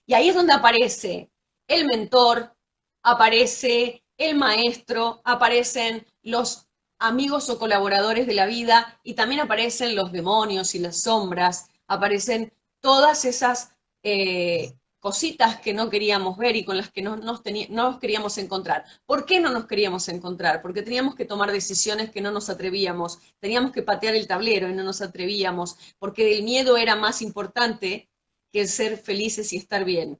y ahí es donde aparece el mentor, aparece el maestro, aparecen los amigos o colaboradores de la vida, y también aparecen los demonios y las sombras, aparecen todas esas cositas que no queríamos ver y con las que no nos queríamos encontrar. ¿Por qué no nos queríamos encontrar? Porque teníamos que tomar decisiones que no nos atrevíamos, teníamos que patear el tablero y no nos atrevíamos, porque el miedo era más importante que el ser felices y estar bien.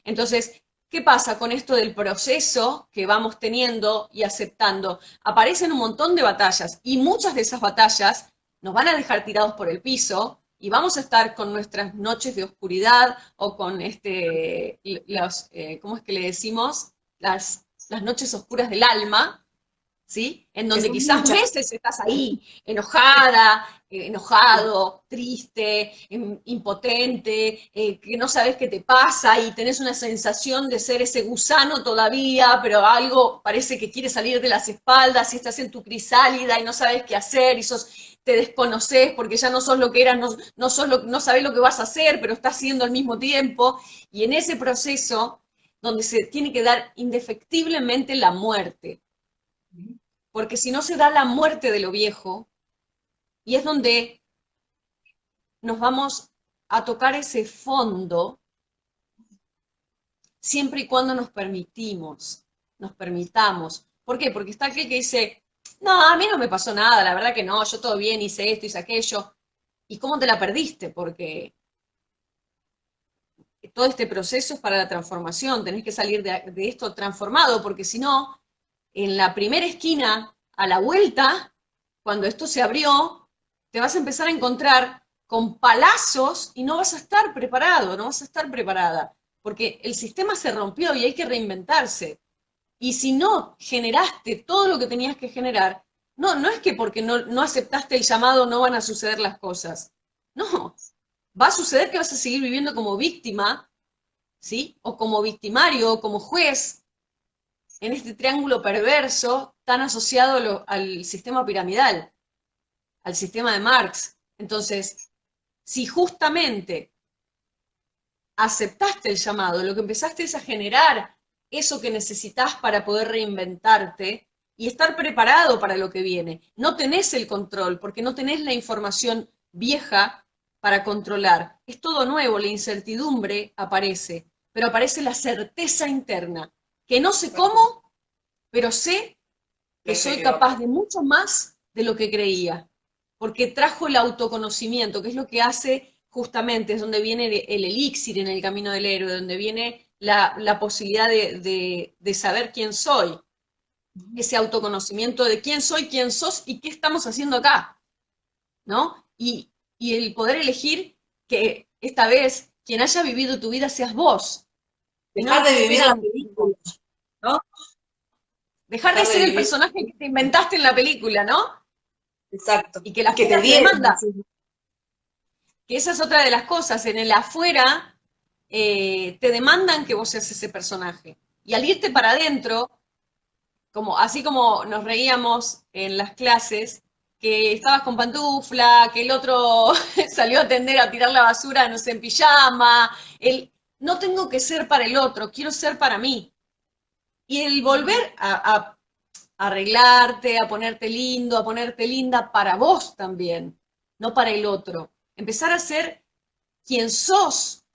Entonces, ¿qué pasa con esto del proceso que vamos teniendo y aceptando? Aparecen un montón de batallas y muchas de esas batallas nos van a dejar tirados por el piso, Y vamos a estar con nuestras noches de oscuridad o con ¿cómo es que le decimos? Las noches oscuras del alma, ¿sí? En Que donde son quizás muchas. meses estás ahí, enojada, enojado, triste, impotente, que no sabes qué te pasa y tenés una sensación de ser ese gusano todavía, pero algo parece que quiere salir de las espaldas y estás en tu crisálida y no sabes qué hacer y te desconoces porque ya no sos lo que eras, no sabés lo que vas a hacer, pero estás siendo al mismo tiempo. Y en ese proceso, donde se tiene que dar indefectiblemente la muerte, porque si no se da la muerte de lo viejo, y es donde nos vamos a tocar ese fondo, siempre y cuando nos permitamos. ¿Por qué? Porque está aquel que dice, no, a mí no me pasó nada, la verdad que no, yo todo bien, hice esto, hice aquello. ¿Y cómo te la perdiste? Porque todo este proceso es para la transformación, tenés que salir de esto transformado, porque si no, en la primera esquina, a la vuelta, cuando esto se abrió, te vas a empezar a encontrar con palazos y no vas a estar preparado, no vas a estar preparada, porque el sistema se rompió y hay que reinventarse. Y si no generaste todo lo que tenías que generar, no es que porque no aceptaste el llamado no van a suceder las cosas. No, va a suceder que vas a seguir viviendo como víctima, ¿sí? O como victimario, o como juez, en este triángulo perverso tan asociado al sistema piramidal, al sistema de Marx. Entonces, si justamente aceptaste el llamado, lo que empezaste es a generar eso que necesitas para poder reinventarte y estar preparado para lo que viene. No tenés el control porque no tenés la información vieja para controlar. Es todo nuevo, la incertidumbre aparece, pero aparece la certeza interna, que no sé cómo, pero sé que soy capaz de mucho más de lo que creía, porque trajo el autoconocimiento, que es lo que hace justamente, es donde viene el elixir en el camino del héroe, donde viene la posibilidad de saber quién soy, ese autoconocimiento de quién soy, quién sos y qué estamos haciendo acá, ¿no? Y el poder elegir que esta vez quien haya vivido tu vida seas vos, no Dejar que de vivir la esperan. película, ¿no? Dejar de Dejar de ser el vivir, personaje que te inventaste en la película, ¿no? exacto. Y que la Y que te afuera te dieron. demanda. Que esa es otra de las cosas. En el afuera te demandan que vos seas ese personaje. Y al irte para adentro, así como nos reíamos en las clases, que estabas con pantufla, que el otro salió a atender a tirar la basura, no sé, en pijama. No tengo que ser para el otro, quiero ser para mí. Y el volver a arreglarte, a ponerte lindo, a ponerte linda para vos también, no para el otro. Empezar a ser quien sos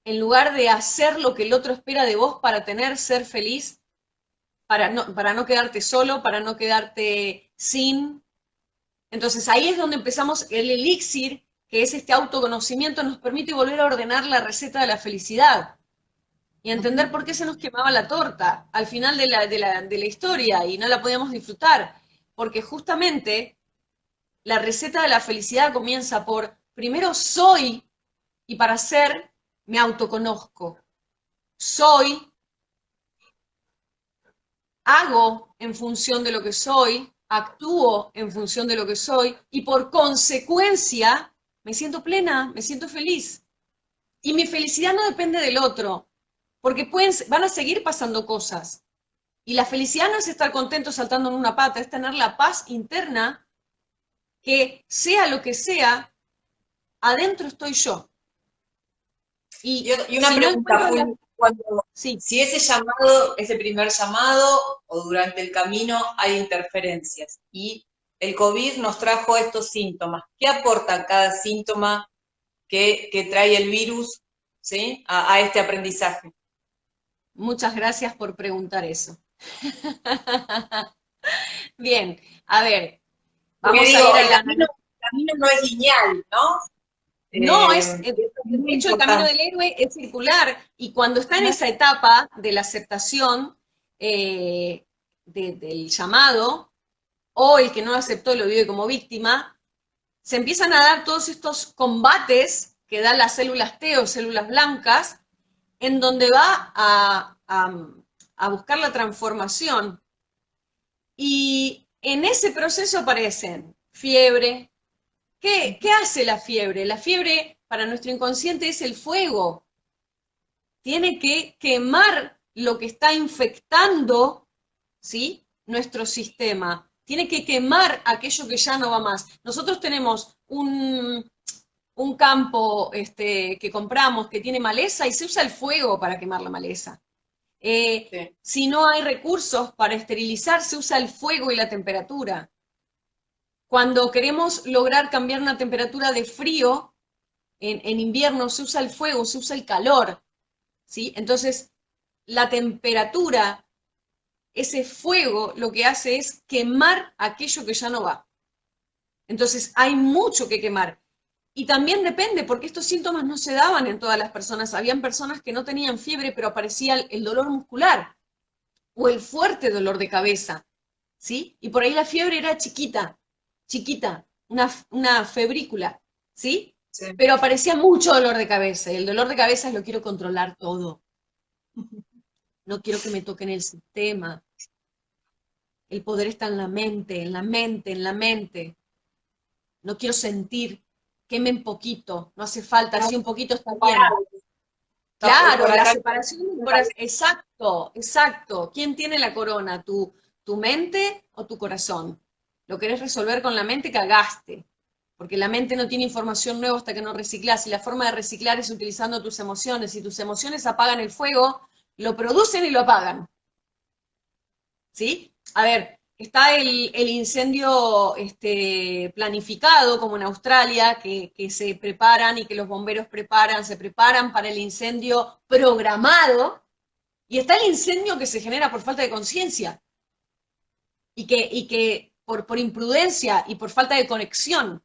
en lugar de hacer lo que el otro espera de vos para ser feliz, para no quedarte solo, para no quedarte sin. Entonces ahí es donde empezamos el elixir, que es este autoconocimiento, nos permite volver a ordenar la receta de la felicidad y entender por qué se nos quemaba la torta al final de la historia y no la podíamos disfrutar. Porque justamente la receta de la felicidad comienza por, primero soy, y para ser me autoconozco. Soy, hago en función de lo que soy, actúo en función de lo que soy, y por consecuencia me siento plena, me siento feliz. Y mi felicidad no depende del otro, porque van a seguir pasando cosas. Y la felicidad no es estar contento saltando en una pata, es tener la paz interna que sea lo que sea, adentro estoy yo. Y una Si no pregunta, encuentro Juli, cuando, Sí, si ese llamado, ese primer llamado o durante el camino hay interferencias y el COVID nos trajo estos síntomas, ¿qué aporta cada síntoma que trae el virus, ¿sí? A este aprendizaje? muchas gracias por preguntar eso. Bien, a ver, Porque vamos a digo, ir el al camino, análisis. el camino no es lineal, ¿no? No, Eso es de muy hecho, el camino importante. del héroe es circular y cuando está en esa etapa de la aceptación eh, del llamado, o el que no lo aceptó y lo vive como víctima, se empiezan a dar todos estos combates que dan las células T o células blancas, en donde va a buscar la transformación. Y en ese proceso aparecen fiebre. ¿Qué hace la fiebre? La fiebre para nuestro inconsciente es el fuego. Tiene que quemar lo que está infectando, ¿sí?, nuestro sistema. Tiene que quemar aquello que ya no va más. Nosotros tenemos un campo que compramos que tiene maleza y se usa el fuego para quemar la maleza. Sí. Si no hay recursos para esterilizar, se usa el fuego y la temperatura. Cuando queremos lograr cambiar una temperatura de frío, en invierno se usa el fuego, se usa el calor, ¿sí? Entonces, la temperatura, ese fuego, lo que hace es quemar aquello que ya no va. Entonces, hay mucho que quemar. Y también depende, porque estos síntomas no se daban en todas las personas. Habían personas que no tenían fiebre, pero aparecía el dolor muscular o el fuerte dolor de cabeza, ¿sí? Y por ahí la fiebre era chiquita, chiquita, una febrícula, ¿sí? Sí. Pero aparecía mucho dolor de cabeza, y el dolor de cabeza es lo quiero controlar todo. No quiero que me toquen el sistema. El poder está en la mente, en la mente, en la mente. No quiero sentir, quemen poquito, no hace falta, si un poquito está bien. Claro, la separación del corazón. Exacto, exacto. ¿Quién tiene la corona? ¿Tu mente o tu corazón? Lo querés resolver con la mente, cagaste. Porque la mente no tiene información nueva hasta que no reciclás. Y la forma de reciclar es utilizando tus emociones. Si tus emociones apagan el fuego, lo producen y lo apagan. ¿Sí? A ver, está el incendio planificado, como en Australia, que se preparan y que los bomberos se preparan para el incendio programado, y está el incendio que se genera por falta de conciencia, y que por imprudencia y por falta de conexión.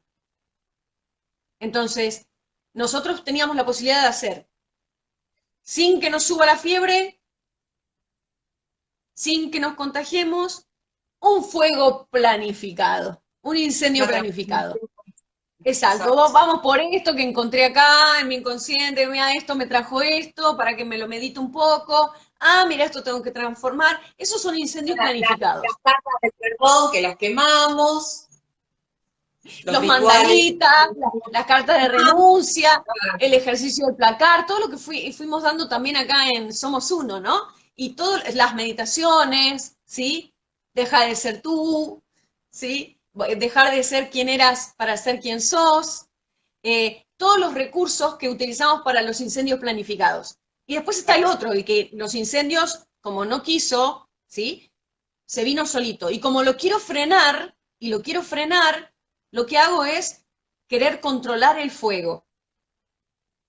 Entonces, nosotros teníamos la posibilidad de hacer, sin que nos suba la fiebre, sin que nos contagiemos, un fuego planificado, un incendio planificado. Exacto, vamos por esto que encontré acá en mi inconsciente, mira, esto me trajo esto, para que me lo medite un poco, mira, esto tengo que transformar. Esos son incendios planificados. Las cartas de perdón que las quemamos, los mandalitas, las cartas de renuncia, el ejercicio del placar, todo lo que fuimos dando también acá en Somos Uno, ¿no? Y todas las meditaciones, ¿sí? Deja de ser tú, ¿sí? Dejar de ser quien eras para ser quien sos. Todos los recursos que utilizamos para los incendios planificados. Y después está el otro, el que los incendios, como no quiso, ¿sí? Se vino solito. Y como lo quiero frenar, lo que hago es querer controlar el fuego.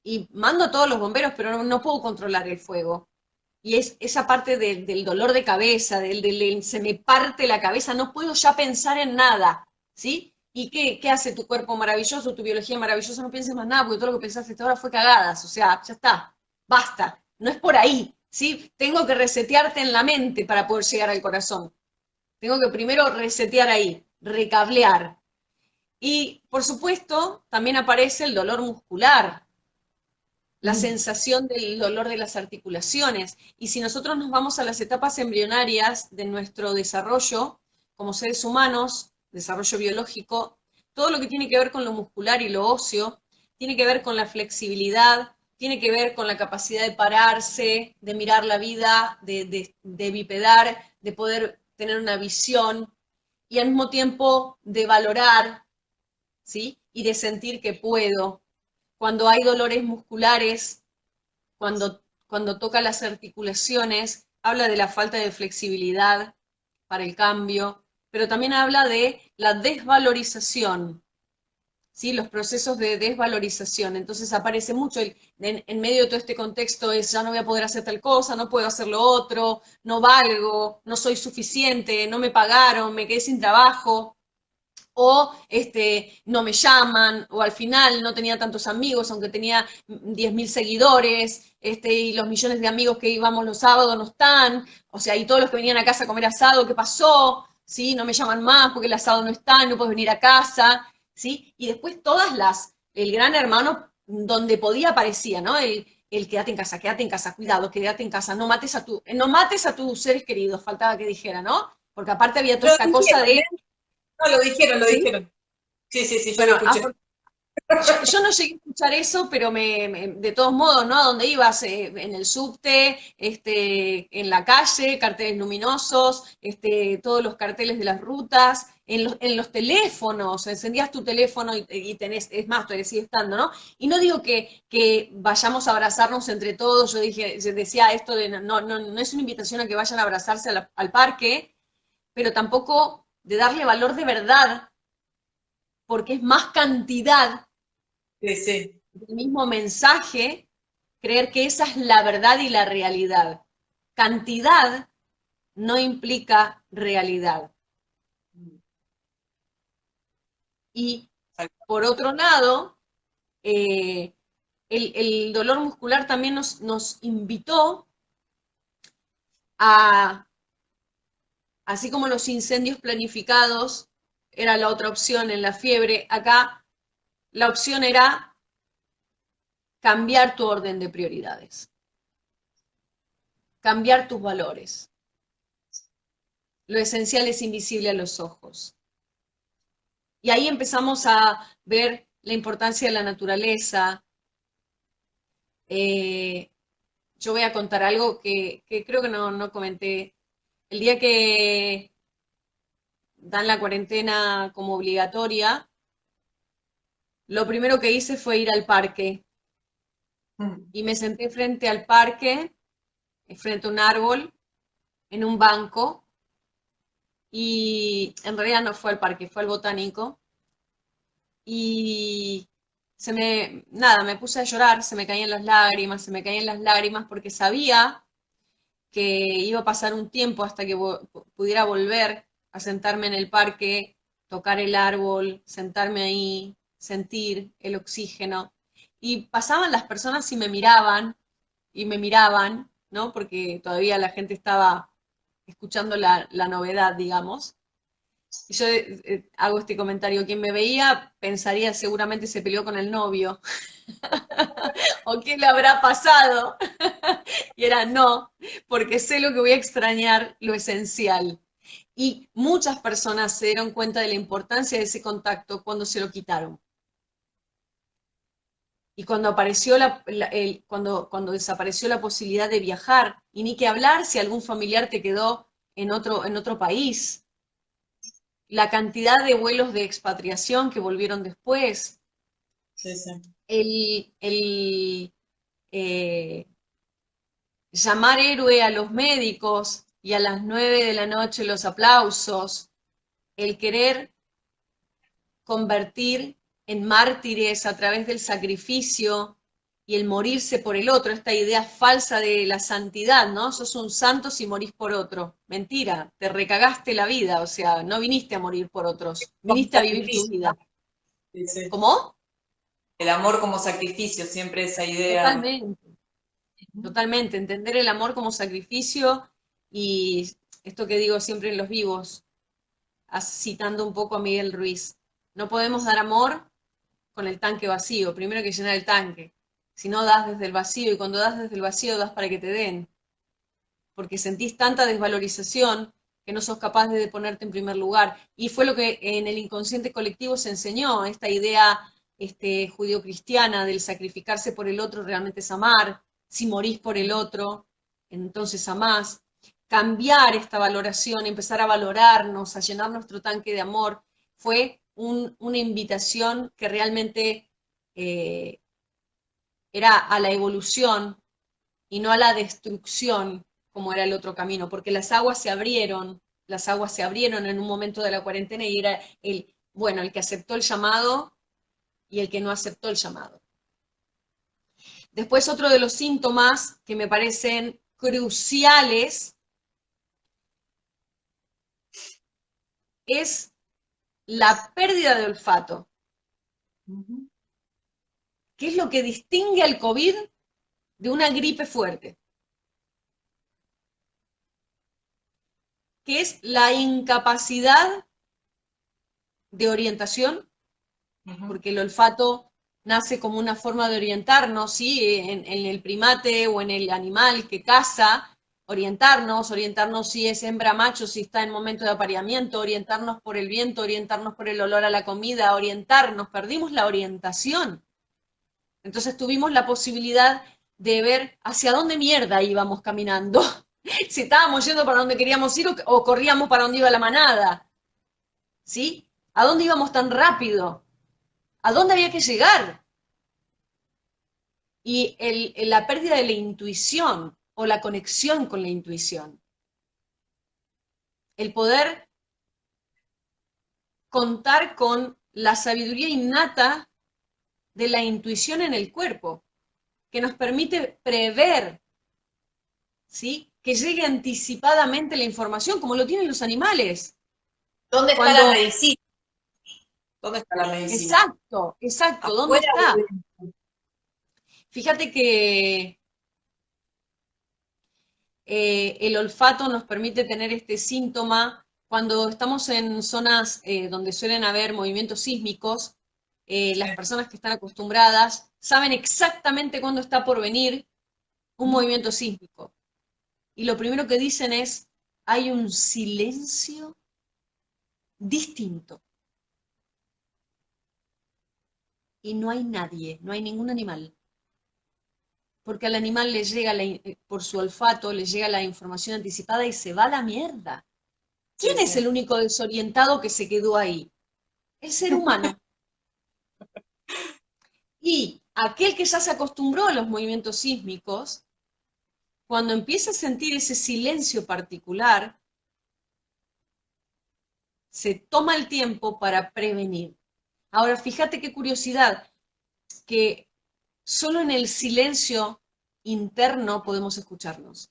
Y mando a todos los bomberos, pero no puedo controlar el fuego. Y es esa parte del dolor de cabeza, se me parte la cabeza, no puedo ya pensar en nada, ¿sí? ¿Y qué hace tu cuerpo maravilloso, tu biología maravillosa? No pienses más nada, porque todo lo que pensaste hasta ahora fue cagadas, o sea, ya está, basta, no es por ahí, ¿sí? Tengo que resetearte en la mente para poder llegar al corazón. Tengo que primero resetear ahí, recablear. Y, por supuesto, también aparece el dolor muscular, la sensación del dolor de las articulaciones. Y si nosotros nos vamos a las etapas embrionarias de nuestro desarrollo como seres humanos, desarrollo biológico, todo lo que tiene que ver con lo muscular y lo óseo, tiene que ver con la flexibilidad, tiene que ver con la capacidad de pararse, de mirar la vida, de bipedar, de poder tener una visión y al mismo tiempo de valorar, ¿sí? Y de sentir que puedo. Cuando hay dolores musculares, cuando toca las articulaciones, habla de la falta de flexibilidad para el cambio, pero también habla de la desvalorización, ¿sí? Los procesos de desvalorización. Entonces aparece mucho en medio de todo este contexto es ya no voy a poder hacer tal cosa, no puedo hacer lo otro, no valgo, no soy suficiente, no me pagaron, me quedé sin trabajo, o no me llaman, o al final no tenía tantos amigos, aunque tenía 10.000 seguidores, y los millones de amigos que íbamos los sábados no están, o sea, y todos los que venían a casa a comer asado, ¿qué pasó? ¿Sí? No me llaman más porque el asado no está, no puedo venir a casa. ¿sí? Y después el gran hermano, donde podía aparecía, ¿no? El quédate en casa, cuidado, quédate en casa, no mates a tus seres queridos, faltaba que dijera, ¿no? Porque aparte había toda Lo esta cosa dijeron, de, ¿eh? No, lo dijeron, lo ¿sí? dijeron. Sí, sí, sí, yo lo Bueno, escuché. yo no llegué a escuchar eso, pero de todos modos, ¿no? ¿A dónde ibas? En el subte, en la calle, carteles luminosos, todos los carteles de las rutas, en los teléfonos, encendías tu teléfono y tenés, es más, todavía sigue estando, ¿no? Y no digo que vayamos a abrazarnos entre todos, yo decía esto de no es una invitación a que vayan a abrazarse al parque, pero tampoco de darle valor de verdad, porque es más cantidad Sí, sí. del mismo mensaje, creer que esa es la verdad y la realidad. Cantidad no implica realidad. Y por otro lado, eh, el dolor muscular también nos invitó a, así como los incendios planificados era la otra opción en la fiebre, acá la opción era cambiar tu orden de prioridades, cambiar tus valores. Lo esencial es invisible a los ojos. Y ahí empezamos a ver la importancia de la naturaleza. Eh, yo voy a contar algo que creo que no comenté. El día que dan la cuarentena como obligatoria, lo primero que hice fue ir al parque Mm. y me senté frente al parque, frente a un árbol, en un banco, y en realidad no fue al parque, fue al botánico, y nada, me puse a llorar, se me caían las lágrimas porque sabía que iba a pasar un tiempo hasta que pudiera volver a sentarme en el parque, tocar el árbol, sentarme ahí, sentir el oxígeno. Y pasaban las personas y me miraban, ¿no? Porque todavía la gente estaba escuchando la novedad, digamos. Y yo hago este comentario, quien me veía pensaría seguramente se peleó con el novio, o qué le habrá pasado. Y era no, porque sé lo que voy a extrañar, lo esencial. Y muchas personas se dieron cuenta de la importancia de ese contacto cuando se lo quitaron. Y cuando apareció cuando desapareció la posibilidad de viajar, y ni que hablar si algún familiar te quedó en otro país, la cantidad de vuelos de expatriación que volvieron después, Sí, sí. el eh, llamar héroe a los médicos y a las 9 de la noche los aplausos, el querer convertir en mártires a través del sacrificio y el morirse por el otro, esta idea falsa de la santidad, ¿no? Sos un santo si morís por otro. Mentira, te recagaste la vida, o sea, no viniste a morir por otros, Como viniste a vivir tu sacrificio, vida. ¿no? Sí, sí. ¿Cómo? El amor como sacrificio, siempre esa idea. Totalmente, totalmente. Entender el amor como sacrificio y esto que digo siempre en los vivos, citando un poco a Miguel Ruiz. No podemos dar amor con el tanque vacío. Primero hay que llenar el tanque. Si no, das desde el vacío y cuando das desde el vacío das para que te den. Porque sentís tanta desvalorización que no sos capaz de ponerte en primer lugar. Y fue lo que en el inconsciente colectivo se enseñó, esta idea judio-cristiana del sacrificarse por el otro realmente es amar. Si morís por el otro, entonces amás. Cambiar esta valoración, empezar a valorarnos, a llenar nuestro tanque de amor, fue una invitación que realmente eh, era a la evolución y no a la destrucción como era el otro camino, porque las aguas se abrieron en un momento de la cuarentena y era bueno, el que aceptó el llamado y el que no aceptó el llamado. Después otro de los síntomas que me parecen cruciales es la pérdida de olfato. ¿Qué es lo que distingue al COVID de una gripe fuerte? Que es la incapacidad de orientación, Ujú. porque el olfato nace como una forma de orientarnos, ¿sí? En el primate o en el animal que caza, orientarnos si es hembra macho, si está en momento de apareamiento, orientarnos por el viento, orientarnos por el olor a la comida, orientarnos, perdimos la orientación. Entonces tuvimos la posibilidad de ver hacia dónde mierda íbamos caminando, si estábamos yendo para donde queríamos ir o corríamos para donde iba la manada, ¿sí? ¿A dónde íbamos tan rápido? ¿A dónde había que llegar? Y la pérdida de la intuición o la conexión con la intuición. El poder contar con la sabiduría innata de la intuición en el cuerpo, que nos permite prever, ¿sí? Que llegue anticipadamente la información, como lo tienen los animales. ¿Dónde está la Cuando, medicina? ¿Dónde está la medicina? exacto, exacto, ¿dónde ¿Afuera o está? adentro? Fíjate que el olfato nos permite tener este síntoma cuando estamos en zonas donde suelen haber movimientos sísmicos. Sí. Las personas que están acostumbradas saben exactamente cuándo está por venir un movimiento sísmico. Y lo primero que dicen es, hay un silencio distinto y no hay nadie, no hay ningún animal. Porque al animal le llega, por su olfato, le llega la información anticipada y se va a la mierda. ¿Quién Sí, es el sí. único desorientado que se quedó ahí? El ser humano. Y aquel que ya se acostumbró a los movimientos sísmicos, cuando empieza a sentir ese silencio particular, se toma el tiempo para prevenir. Ahora, fíjate qué curiosidad, que solo en el silencio interno podemos escucharnos.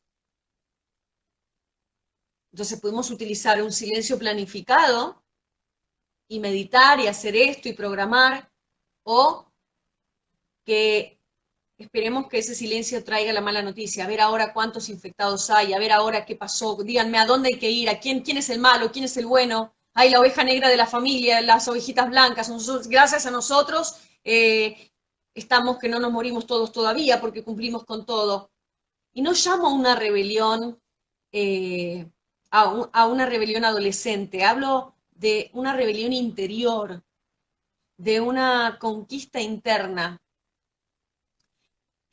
Entonces podemos utilizar un silencio planificado y meditar y hacer esto y programar, o que esperemos que ese silencio traiga la mala noticia, a ver ahora cuántos infectados hay, a ver ahora qué pasó, díganme a dónde hay que ir, a quién es el malo, quién es el bueno, hay la oveja negra de la familia, las ovejitas blancas, nosotros, gracias a nosotros estamos que no nos morimos todos todavía porque cumplimos con todo. Y no llamo a una rebelión, eh, a una rebelión adolescente, hablo de una rebelión interior, de una conquista interna,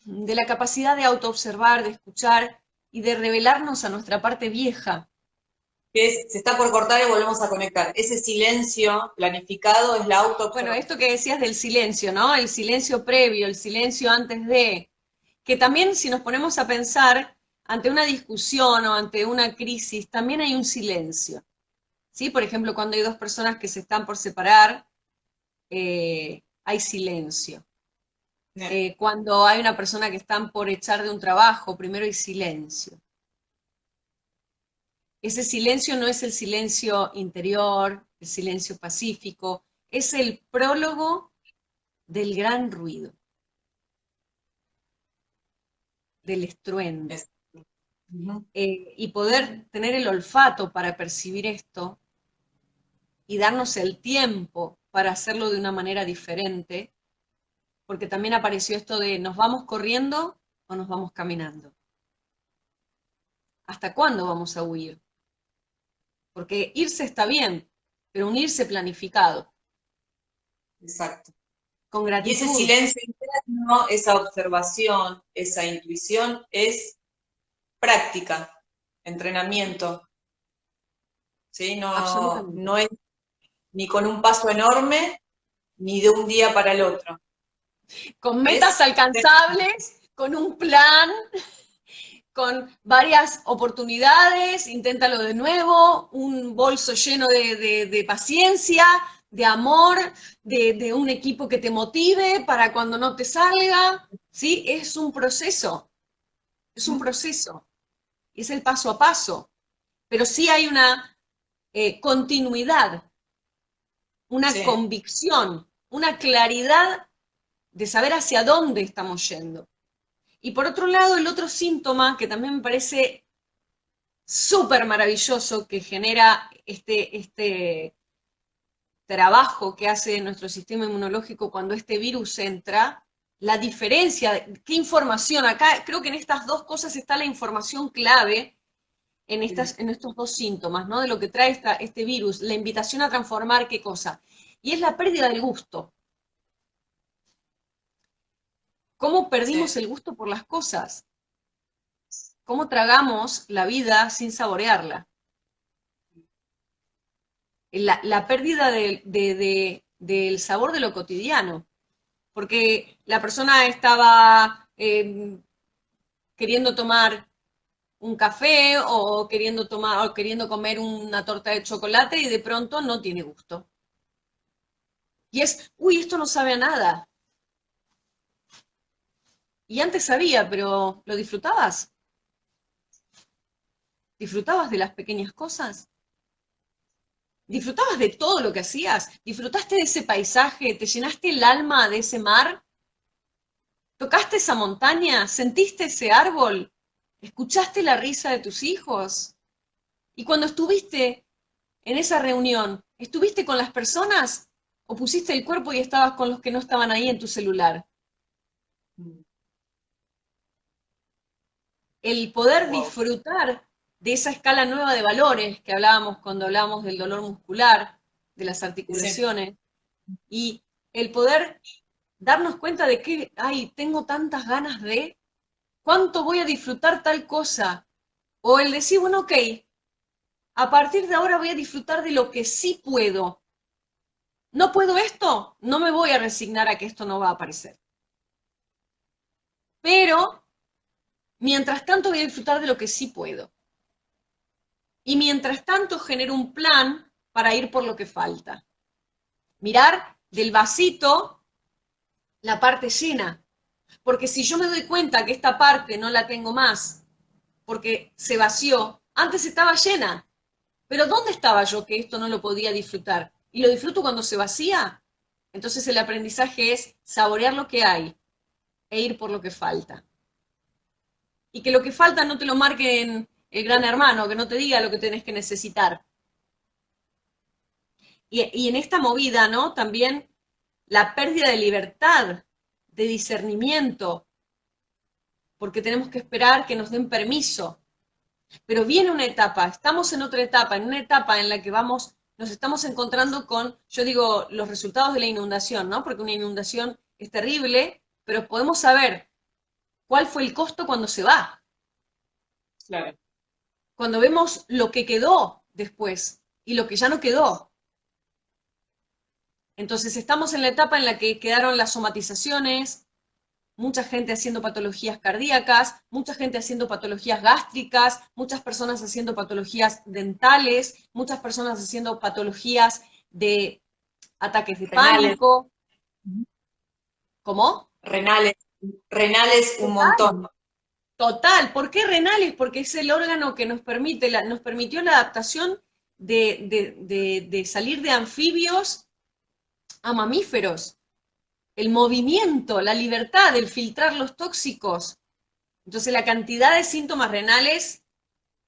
de la capacidad de autoobservar, de escuchar y de revelarnos a nuestra parte vieja. Se está por cortar y volvemos a conectar. Ese silencio planificado es la Bueno, autoobservación. esto que decías del silencio, ¿no? El silencio previo, el silencio antes de, que también si nos ponemos a pensar ante una discusión o ante una crisis, también hay un silencio, ¿sí? Por ejemplo, cuando hay dos personas que se están por separar, hay silencio. Cuando hay una persona que están por echar de un trabajo, primero hay silencio. Ese silencio no es el silencio interior, el silencio pacífico, es el prólogo del gran ruido, del estruendo. Ujú. Y poder tener el olfato para percibir esto y darnos el tiempo para hacerlo de una manera diferente, porque también apareció esto de nos vamos corriendo o nos vamos caminando. ¿Hasta cuándo vamos a huir? Porque irse está bien, pero un irse planificado, Exacto. con Y ese gratitud. silencio interno, esa observación, esa intuición es práctica, entrenamiento, ¿sí? No, Absolutamente. no es ni con un paso enorme, ni de un día para el otro. Con metas Es, alcanzables, con un plan, con varias oportunidades, inténtalo de nuevo, un bolso lleno de paciencia, de amor, de un equipo que te motive para cuando no te salga, ¿sí? Es un proceso, es el paso a paso, pero sí hay una continuidad, una sí, convicción, una claridad de saber hacia dónde estamos yendo. Y por otro lado, el otro síntoma que también me parece súper maravilloso que genera trabajo que hace nuestro sistema inmunológico cuando este virus entra, la diferencia, qué información, acá creo que en estas dos cosas está la información clave en, en estos dos síntomas, ¿no? De lo que trae este virus, la invitación a transformar qué cosa. Y es la pérdida del gusto. ¿Cómo perdimos el gusto por las cosas? ¿Cómo tragamos la vida sin saborearla? La pérdida del sabor de lo cotidiano. Porque la persona estaba queriendo tomar un café o queriendo tomar o queriendo comer una torta de chocolate y de pronto no tiene gusto. Y es, uy, esto no sabe a nada. Y antes sabía, pero ¿lo disfrutabas? ¿Disfrutabas de las pequeñas cosas? ¿Disfrutabas de todo lo que hacías? ¿Disfrutaste de ese paisaje? ¿Te llenaste el alma de ese mar? ¿Tocaste esa montaña? ¿Sentiste ese árbol? ¿Escuchaste la risa de tus hijos? Y cuando estuviste en esa reunión, ¿estuviste con las personas o pusiste el cuerpo y estabas con los que no estaban ahí en tu celular? El poder disfrutar de esa escala nueva de valores que hablábamos cuando hablábamos del dolor muscular, de las articulaciones, y el poder darnos cuenta de que, ay, tengo tantas ganas de, ¿cuánto voy a disfrutar tal cosa? O el decir, bueno, ok, a partir de ahora voy a disfrutar de lo que sí puedo. ¿No puedo esto? No me voy a resignar a que esto no va a aparecer. Pero, mientras tanto, voy a disfrutar de lo que sí puedo. Y mientras tanto, genero un plan para ir por lo que falta. Mirar del vasito la parte llena. Porque si yo me doy cuenta que esta parte no la tengo más, porque se vació, antes estaba llena. Pero ¿dónde estaba yo que esto no lo podía disfrutar? ¿Y lo disfruto cuando se vacía? Entonces el aprendizaje es saborear lo que hay e ir por lo que falta. Y que lo que falta no te lo marque en el gran hermano, que no te diga lo que tenés que necesitar. Y en esta movida, ¿no? También la pérdida de libertad, de discernimiento, porque tenemos que esperar que nos den permiso. Pero viene una etapa, estamos en otra etapa, en una etapa en la que vamos, nos estamos encontrando con, yo digo, los resultados de la inundación, ¿no? Porque una inundación es terrible, pero podemos saber cuál fue el costo cuando se va. Claro. Cuando vemos lo que quedó después y lo que ya no quedó. Entonces estamos en la etapa en la que quedaron las somatizaciones, mucha gente haciendo patologías cardíacas, mucha gente haciendo patologías gástricas, muchas personas haciendo patologías dentales, muchas personas haciendo patologías de ataques de Renales. pánico. ¿Cómo? Renales, renales un Total. montón. Total. ¿Por qué renales? Porque es el órgano que nos permite, nos permitió la adaptación de salir de anfibios a mamíferos. El movimiento, la libertad, el filtrar los tóxicos. Entonces la cantidad de síntomas renales,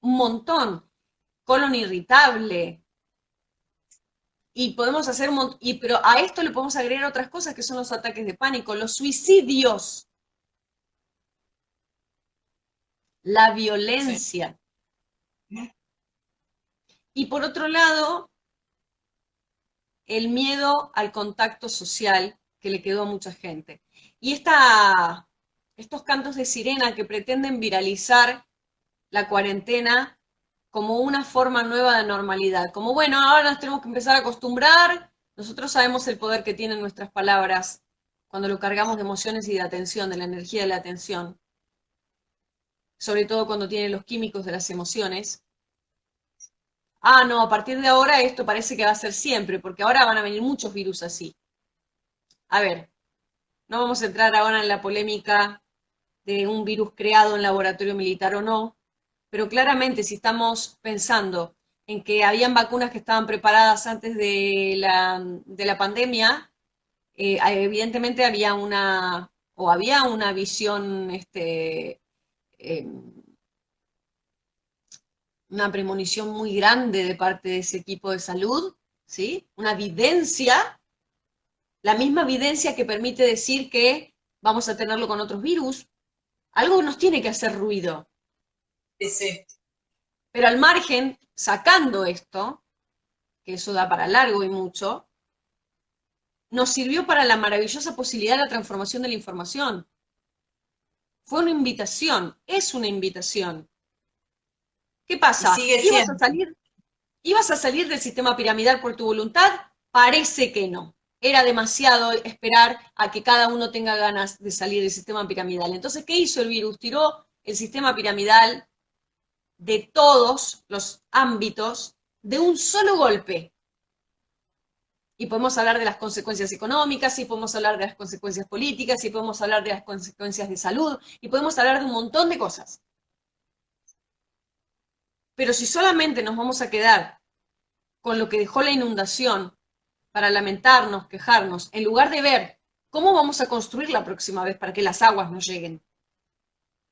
un montón. Colon irritable. Y podemos hacer un montón, pero a esto le podemos agregar otras cosas que son los ataques de pánico, los suicidios, la violencia. Sí. Y por otro lado, el miedo al contacto social que le quedó a mucha gente. Y estos cantos de sirena que pretenden viralizar la cuarentena como una forma nueva de normalidad, como bueno, ahora nos tenemos que empezar a acostumbrar, nosotros sabemos el poder que tienen nuestras palabras cuando lo cargamos de emociones y de atención, de la energía de la atención, sobre todo cuando tienen los químicos de las emociones. Ah, no, a partir de ahora esto parece que va a ser siempre, porque ahora van a venir muchos virus así. A ver, no vamos a entrar ahora en la polémica de un virus creado en laboratorio militar o no, pero claramente si estamos pensando en que habían vacunas que estaban preparadas antes de la pandemia, evidentemente había una visión, eh, una premonición muy grande de parte de ese equipo de salud ¿sí? Una evidencia, la misma evidencia que permite decir que vamos a tenerlo con otros virus. Algo nos tiene que hacer ruido. Sí, sí. Pero al margen, sacando esto, que eso da para largo y mucho, nos sirvió para la maravillosa posibilidad de la transformación de la información. Fue una invitación, es una invitación. ¿Qué Y pasa? sigue siendo. ¿Ibas a salir del sistema piramidal por tu voluntad? Parece que no. Era demasiado esperar a que cada uno tenga ganas de salir del sistema piramidal. Entonces, ¿qué hizo el virus? Tiró el sistema piramidal de todos los ámbitos de un solo golpe. Y podemos hablar de las consecuencias económicas, y podemos hablar de las consecuencias políticas, y podemos hablar de las consecuencias de salud, y podemos hablar de un montón de cosas. Pero si solamente nos vamos a quedar con lo que dejó la inundación para lamentarnos, quejarnos, en lugar de ver cómo vamos a construir la próxima vez para que las aguas no lleguen,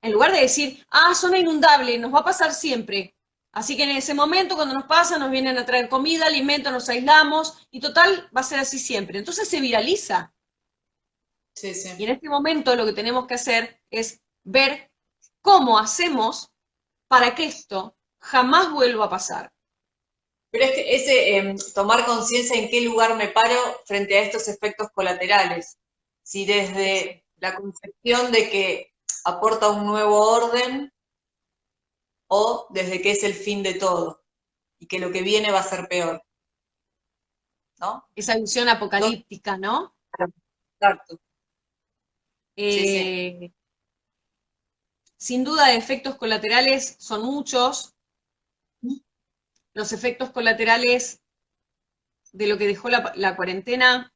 en lugar de decir, zona inundable, nos va a pasar siempre, así que en ese momento cuando nos pasa nos vienen a traer comida, alimento, nos aislamos y total va a ser así siempre. Entonces se viraliza. Sí, sí. Y en este momento lo que tenemos que hacer es ver cómo hacemos para que esto jamás vuelva a pasar. Pero es que ese tomar conciencia en qué lugar me paro frente a estos efectos colaterales. Si desde la concepción de que aporta un nuevo orden o desde que es el fin de todo y que lo que viene va a ser peor, ¿no? Esa visión apocalíptica, ¿no? Exacto. Sí, sí. Eh, Sin duda, efectos colaterales son muchos. Los efectos colaterales de lo que dejó la cuarentena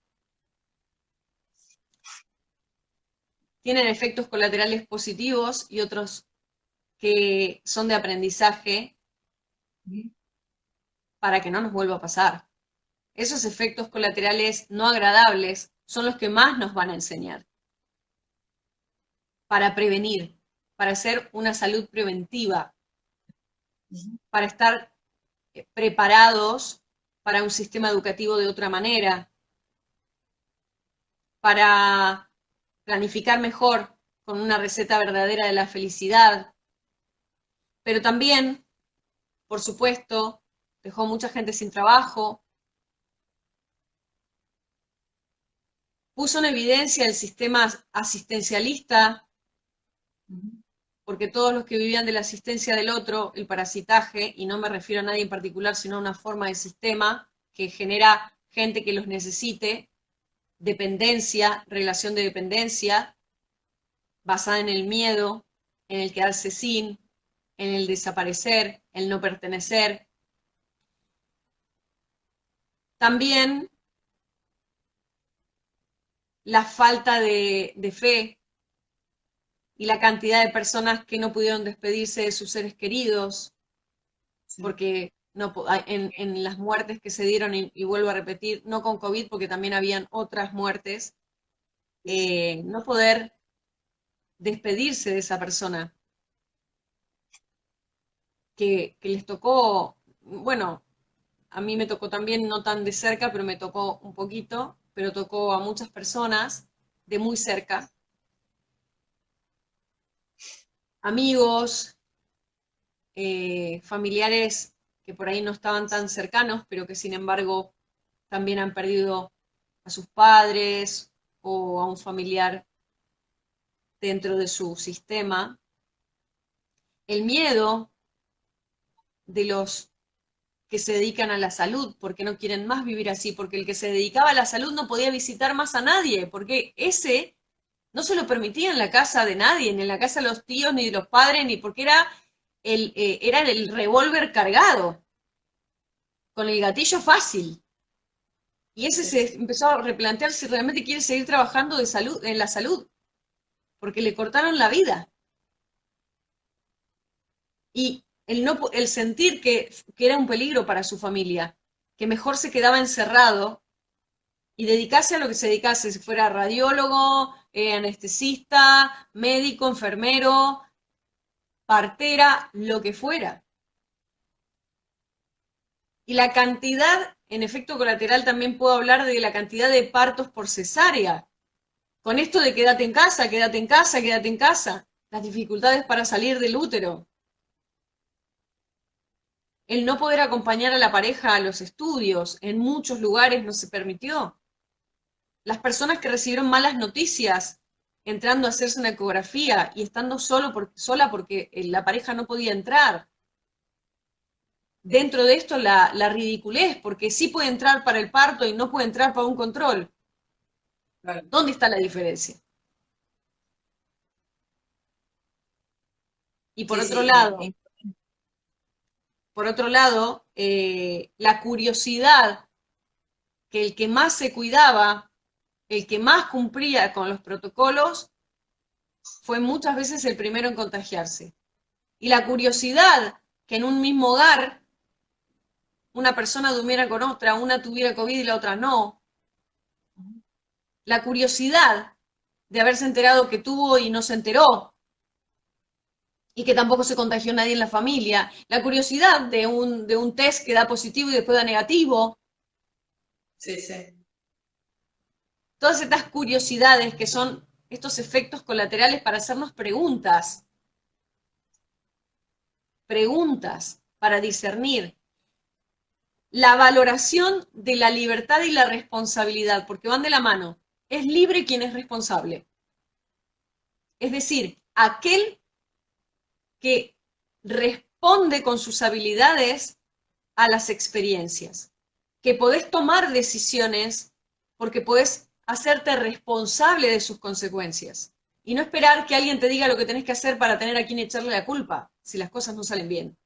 tienen efectos colaterales positivos y otros que son de aprendizaje para que no nos vuelva a pasar. Esos efectos colaterales no agradables son los que más nos van a enseñar para prevenir, para hacer una salud preventiva, para estar preparados para un sistema educativo de otra manera, para planificar mejor con una receta verdadera de la felicidad, pero también, por supuesto, dejó mucha gente sin trabajo, puso en evidencia el sistema asistencialista, porque todos los que vivían de la asistencia del otro, el parasitaje, y no me refiero a nadie en particular, sino a una forma de sistema que genera gente que los necesite, dependencia, relación de dependencia, basada en el miedo, en el quedarse sin, en el desaparecer, el no pertenecer. También la falta de fe y la cantidad de personas que no pudieron despedirse de sus seres queridos, Sí. porque no, en las muertes que se dieron, y vuelvo a repetir, no con COVID, porque también habían otras muertes, no poder despedirse de esa persona que les tocó, bueno, a mí me tocó también no tan de cerca, pero me tocó un poquito, pero tocó a muchas personas de muy cerca, amigos, familiares que por ahí no estaban tan cercanos, pero que sin embargo también han perdido a sus padres o a un familiar dentro de su sistema. El miedo de los que se dedican a la salud, porque no quieren más vivir así, porque el que se dedicaba a la salud no podía visitar más a nadie, porque ese no se lo permitía en la casa de nadie, ni en la casa de los tíos, ni de los padres, ni porque era el revólver cargado, con el gatillo fácil. Y ese Sí. se empezó a replantear si realmente quiere seguir trabajando de salud, en la salud, porque le cortaron la vida. Y el sentir que era un peligro para su familia, que mejor se quedaba encerrado y dedicarse a lo que se dedicase, si fuera radiólogo, anestesista, médico, enfermero, partera, lo que fuera. Y la cantidad en efecto colateral también puedo hablar de la cantidad de partos por cesárea. Con esto de quédate en casa, quédate en casa, quédate en casa. Las dificultades para salir del útero. El no poder acompañar a la pareja a los estudios. En muchos lugares no se permitió. Las personas que recibieron malas noticias entrando a hacerse una ecografía y estando sola porque la pareja no podía entrar. Dentro de esto la ridiculez, porque sí puede entrar para el parto y no puede entrar para un control. Claro. ¿Dónde está la diferencia? Y Sí, sí, por otro lado, la curiosidad que el que más se cuidaba, el que más cumplía con los protocolos, fue muchas veces el primero en contagiarse. Y la curiosidad que en un mismo hogar una persona durmiera con otra, una tuviera COVID y la otra no. La curiosidad de haberse enterado que tuvo y no se enteró, y que tampoco se contagió nadie en la familia. La curiosidad de un test que da positivo y después da negativo. sí, sí. Todas estas curiosidades que son estos efectos colaterales para hacernos preguntas para discernir. La valoración de la libertad y la responsabilidad, porque van de la mano. Es libre quien es responsable. Es decir, aquel que responde con sus habilidades a las experiencias, que podés tomar decisiones porque podés hacerte responsable de sus consecuencias y no esperar que alguien te diga lo que tenés que hacer para tener a quien echarle la culpa si las cosas no salen bien.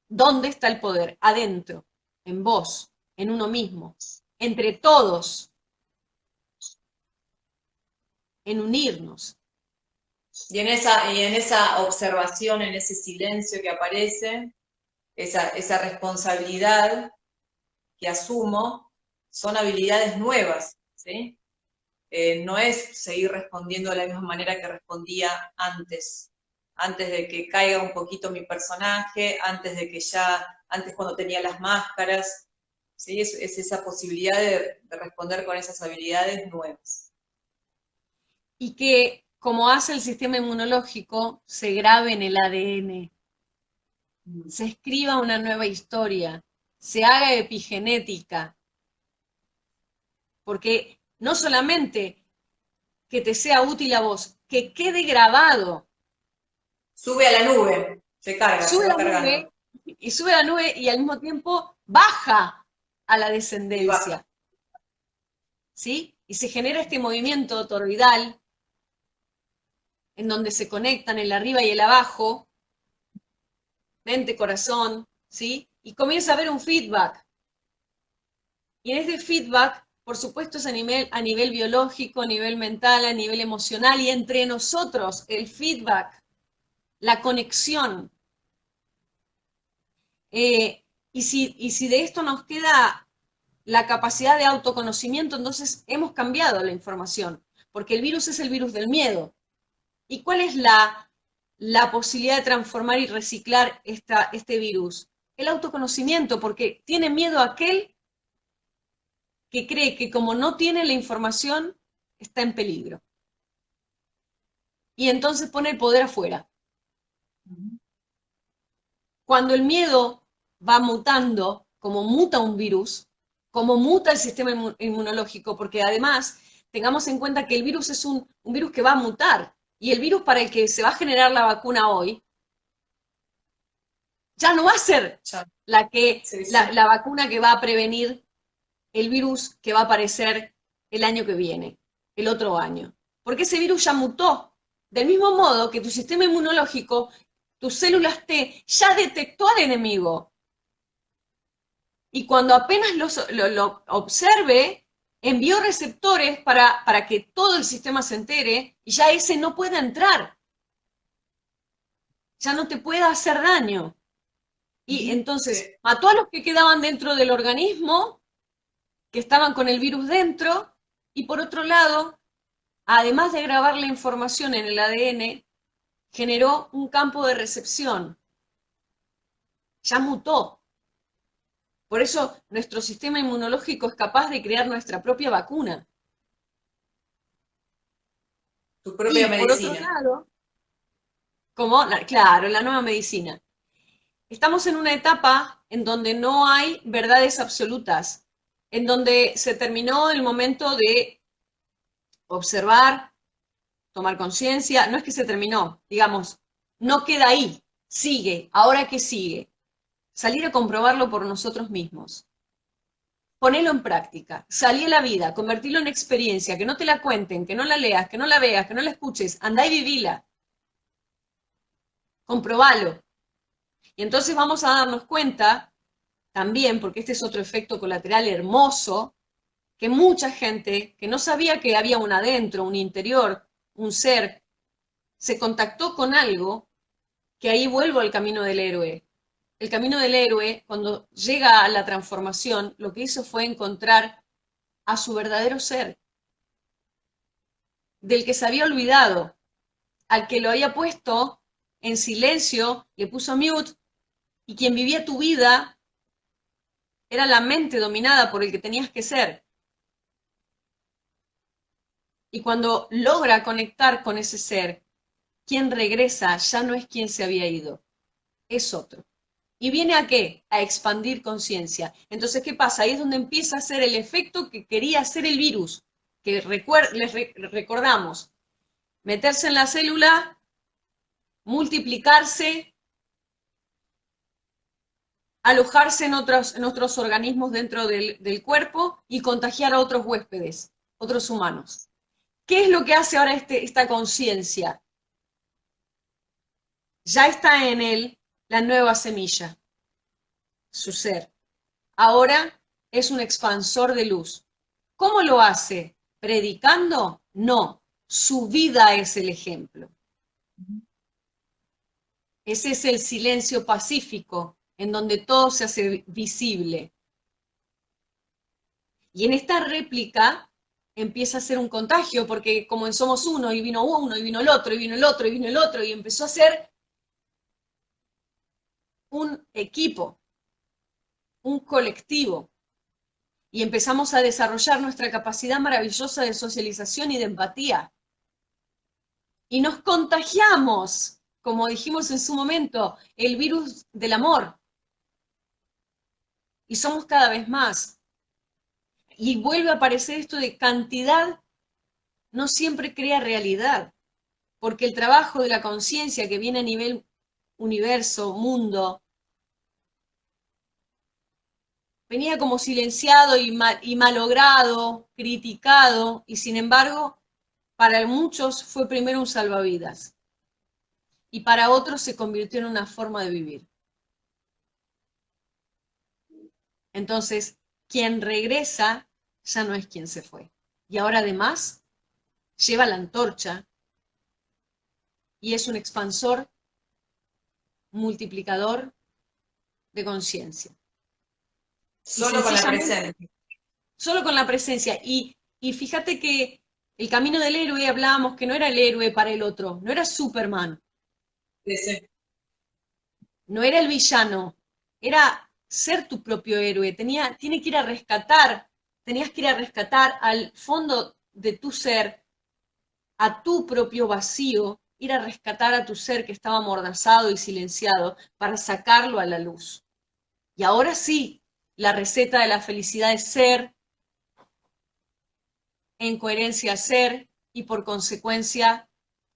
¿Dónde está el poder? Adentro, en vos, en uno mismo, entre todos, en unirnos. Y en esa observación, en ese silencio que aparece, esa responsabilidad que asumo, son habilidades nuevas, ¿sí? No es seguir respondiendo de la misma manera que respondía antes de que caiga un poquito mi personaje, antes cuando tenía las máscaras, ¿sí? Es esa posibilidad de responder con esas habilidades nuevas. Y que, como hace el sistema inmunológico, se grabe en el ADN, se escriba una nueva historia, se haga epigenética, porque no solamente que te sea útil a vos, que quede grabado. Sube a la nube, se Sube a va la cargando. nube y sube a la nube y al mismo tiempo baja a la Y baja. descendencia, ¿sí? Y se genera este movimiento toroidal en donde se conectan el arriba y el abajo, mente, corazón, ¿sí? Y comienza a haber un feedback. Y en este feedback, por supuesto, es a nivel biológico, a nivel mental, a nivel emocional y entre nosotros, el feedback, la conexión. Y si de esto nos queda la capacidad de autoconocimiento, entonces hemos cambiado la información, porque el virus es el virus del miedo. ¿Y cuál es la posibilidad de transformar y reciclar este virus? El autoconocimiento, porque tiene miedo aquel que cree que como no tiene la información, está en peligro. Y entonces pone el poder afuera. Cuando el miedo va mutando, como muta un virus, como muta el sistema inmunológico, porque además tengamos en cuenta que el virus es un virus que va a mutar, y el virus para el que se va a generar la vacuna hoy, ya no va a ser Ya. Sí, sí. la vacuna que va a prevenir el virus que va a aparecer el año que viene, el otro año. Porque ese virus ya mutó. Del mismo modo que tu sistema inmunológico, tus células T, ya detectó al enemigo. Y cuando apenas lo observe, envió receptores para que todo el sistema se entere y ya ese no pueda entrar. Ya no te pueda hacer daño. Y entonces Sí. mató a los que quedaban dentro del organismo, que estaban con el virus dentro, y por otro lado, además de grabar la información en el ADN, generó un campo de recepción. Ya mutó. Por eso nuestro sistema inmunológico es capaz de crear nuestra propia vacuna. Tu Y propia por otro medicina. lado, claro, la nueva medicina. Estamos en una etapa en donde no hay verdades absolutas, en donde se terminó el momento de observar, tomar conciencia. No es que se terminó, digamos, no queda ahí, sigue. ¿Ahora qué sigue? Salir a comprobarlo por nosotros mismos. Ponelo en práctica, salí a la vida, convertirlo en experiencia, que no te la cuenten, que no la leas, que no la veas, que no la escuches, andá y vivila, comprobalo. Y entonces vamos a darnos cuenta también, porque este es otro efecto colateral hermoso, que mucha gente que no sabía que había un adentro, un interior, un ser, se contactó con algo, que ahí vuelvo al camino del héroe. El camino del héroe, cuando llega a la transformación, lo que hizo fue encontrar a su verdadero ser, del que se había olvidado, al que lo había puesto en silencio, le puso mute, y quien vivía tu vida era la mente dominada por el que tenías que ser. Y cuando logra conectar con ese ser, quien regresa ya no es quien se había ido, es otro. ¿Y viene a qué? A expandir conciencia. Entonces, ¿qué pasa? Ahí es donde empieza a hacer el efecto que quería hacer el virus, que recordamos, meterse en la célula, multiplicarse, alojarse en otros organismos dentro del cuerpo y contagiar a otros huéspedes, otros humanos. ¿Qué es lo que hace ahora esta conciencia? Ya está en él la nueva semilla, su ser. Ahora es un expansor de luz. ¿Cómo lo hace? ¿Predicando? No, su vida es el ejemplo. Ese es el silencio pacífico, en donde todo se hace visible. Y en esta réplica empieza a ser un contagio, porque como somos uno, y vino el otro, y vino el otro, y vino el otro, y empezó a ser un equipo, un colectivo. Y empezamos a desarrollar nuestra capacidad maravillosa de socialización y de empatía. Y nos contagiamos, como dijimos en su momento, el virus del amor. Y somos cada vez más. Y vuelve a aparecer esto de cantidad no siempre crea realidad, porque el trabajo de la conciencia que viene a nivel universo, mundo, venía como silenciado y malogrado, criticado, y sin embargo, para muchos fue primero un salvavidas, y para otros se convirtió en una forma de vivir. Entonces, quien regresa ya no es quien se fue. Y ahora además lleva la antorcha y es un expansor multiplicador de conciencia. Y Solo con la sencillamente, presencia. solo con la presencia. Y fíjate que el camino del héroe hablábamos que no era el héroe para el otro, no era Superman, Sí, sí. no era el villano, era ser tu propio héroe. Tiene que ir a rescatar, tenías que ir a rescatar al fondo de tu ser, a tu propio vacío, ir a rescatar a tu ser que estaba amordazado y silenciado para sacarlo a la luz. Y ahora sí, la receta de la felicidad es ser, en coherencia ser, y por consecuencia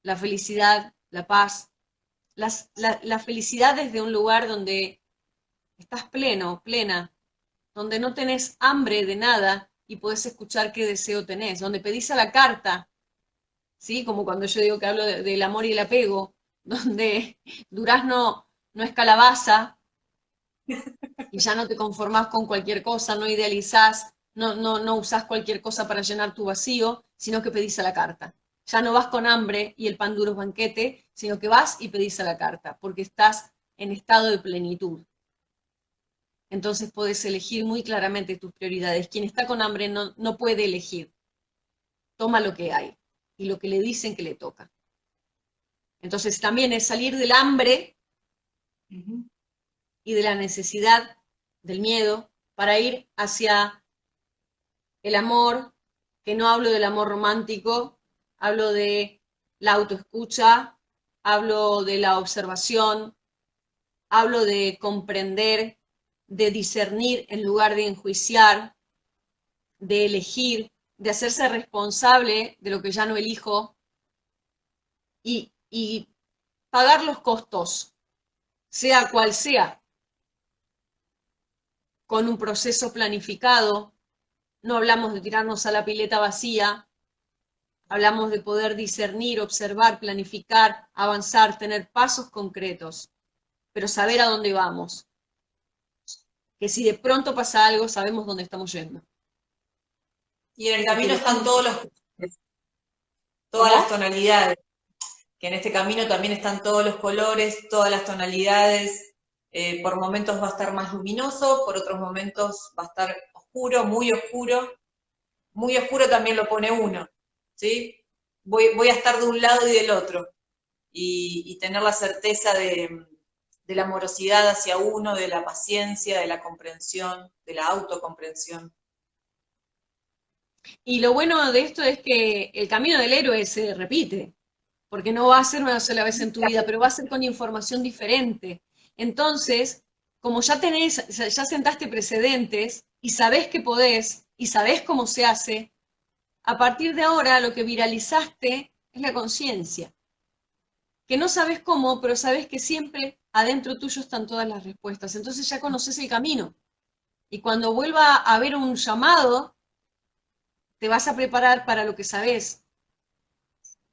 la felicidad, la paz, la felicidad desde un lugar donde estás pleno, plena, donde no tenés hambre de nada y podés escuchar qué deseo tenés, donde pedís a la carta, ¿sí? Como cuando yo digo que hablo del amor y el apego, donde durazno no es calabaza y ya no te conformás con cualquier cosa, no idealizás, no usás cualquier cosa para llenar tu vacío, sino que pedís a la carta. Ya no vas con hambre y el pan duro es banquete, sino que vas y pedís a la carta, porque estás en estado de plenitud. Entonces podés elegir muy claramente tus prioridades. Quien está con hambre no puede elegir, toma lo que hay y lo que le dicen que le toca. Entonces también es salir del hambre y de la necesidad, del miedo, para ir hacia el amor, que no hablo del amor romántico, hablo de la autoescucha, hablo de la observación, hablo de comprender, de discernir en lugar de enjuiciar, de elegir, de hacerse responsable de lo que ya no elijo y pagar los costos, sea cual sea, con un proceso planificado. No hablamos de tirarnos a la pileta vacía, hablamos de poder discernir, observar, planificar, avanzar, tener pasos concretos, pero saber a dónde vamos. Que si de pronto pasa algo, sabemos dónde estamos yendo. Y en el Y que camino están dejamos... todos todas las ¿Cómo? tonalidades, que en este camino también están todos los colores, todas las tonalidades. Por momentos va a estar más luminoso, por otros momentos va a estar oscuro, muy oscuro. Muy oscuro también lo pone uno, ¿sí? Voy a estar de un lado y del otro y tener la certeza de la amorosidad hacia uno, de la paciencia, de la comprensión, de la autocomprensión. Y lo bueno de esto es que el camino del héroe se repite, porque no va a ser una sola vez en tu vida, pero va a ser con información diferente. Entonces, como ya tenés, ya sentaste precedentes y sabés que podés y sabés cómo se hace, a partir de ahora lo que viralizaste es la conciencia, que no sabes cómo, pero sabes que siempre adentro tuyo están todas las respuestas. Entonces ya conoces el camino. Y cuando vuelva a haber un llamado, te vas a preparar para lo que sabes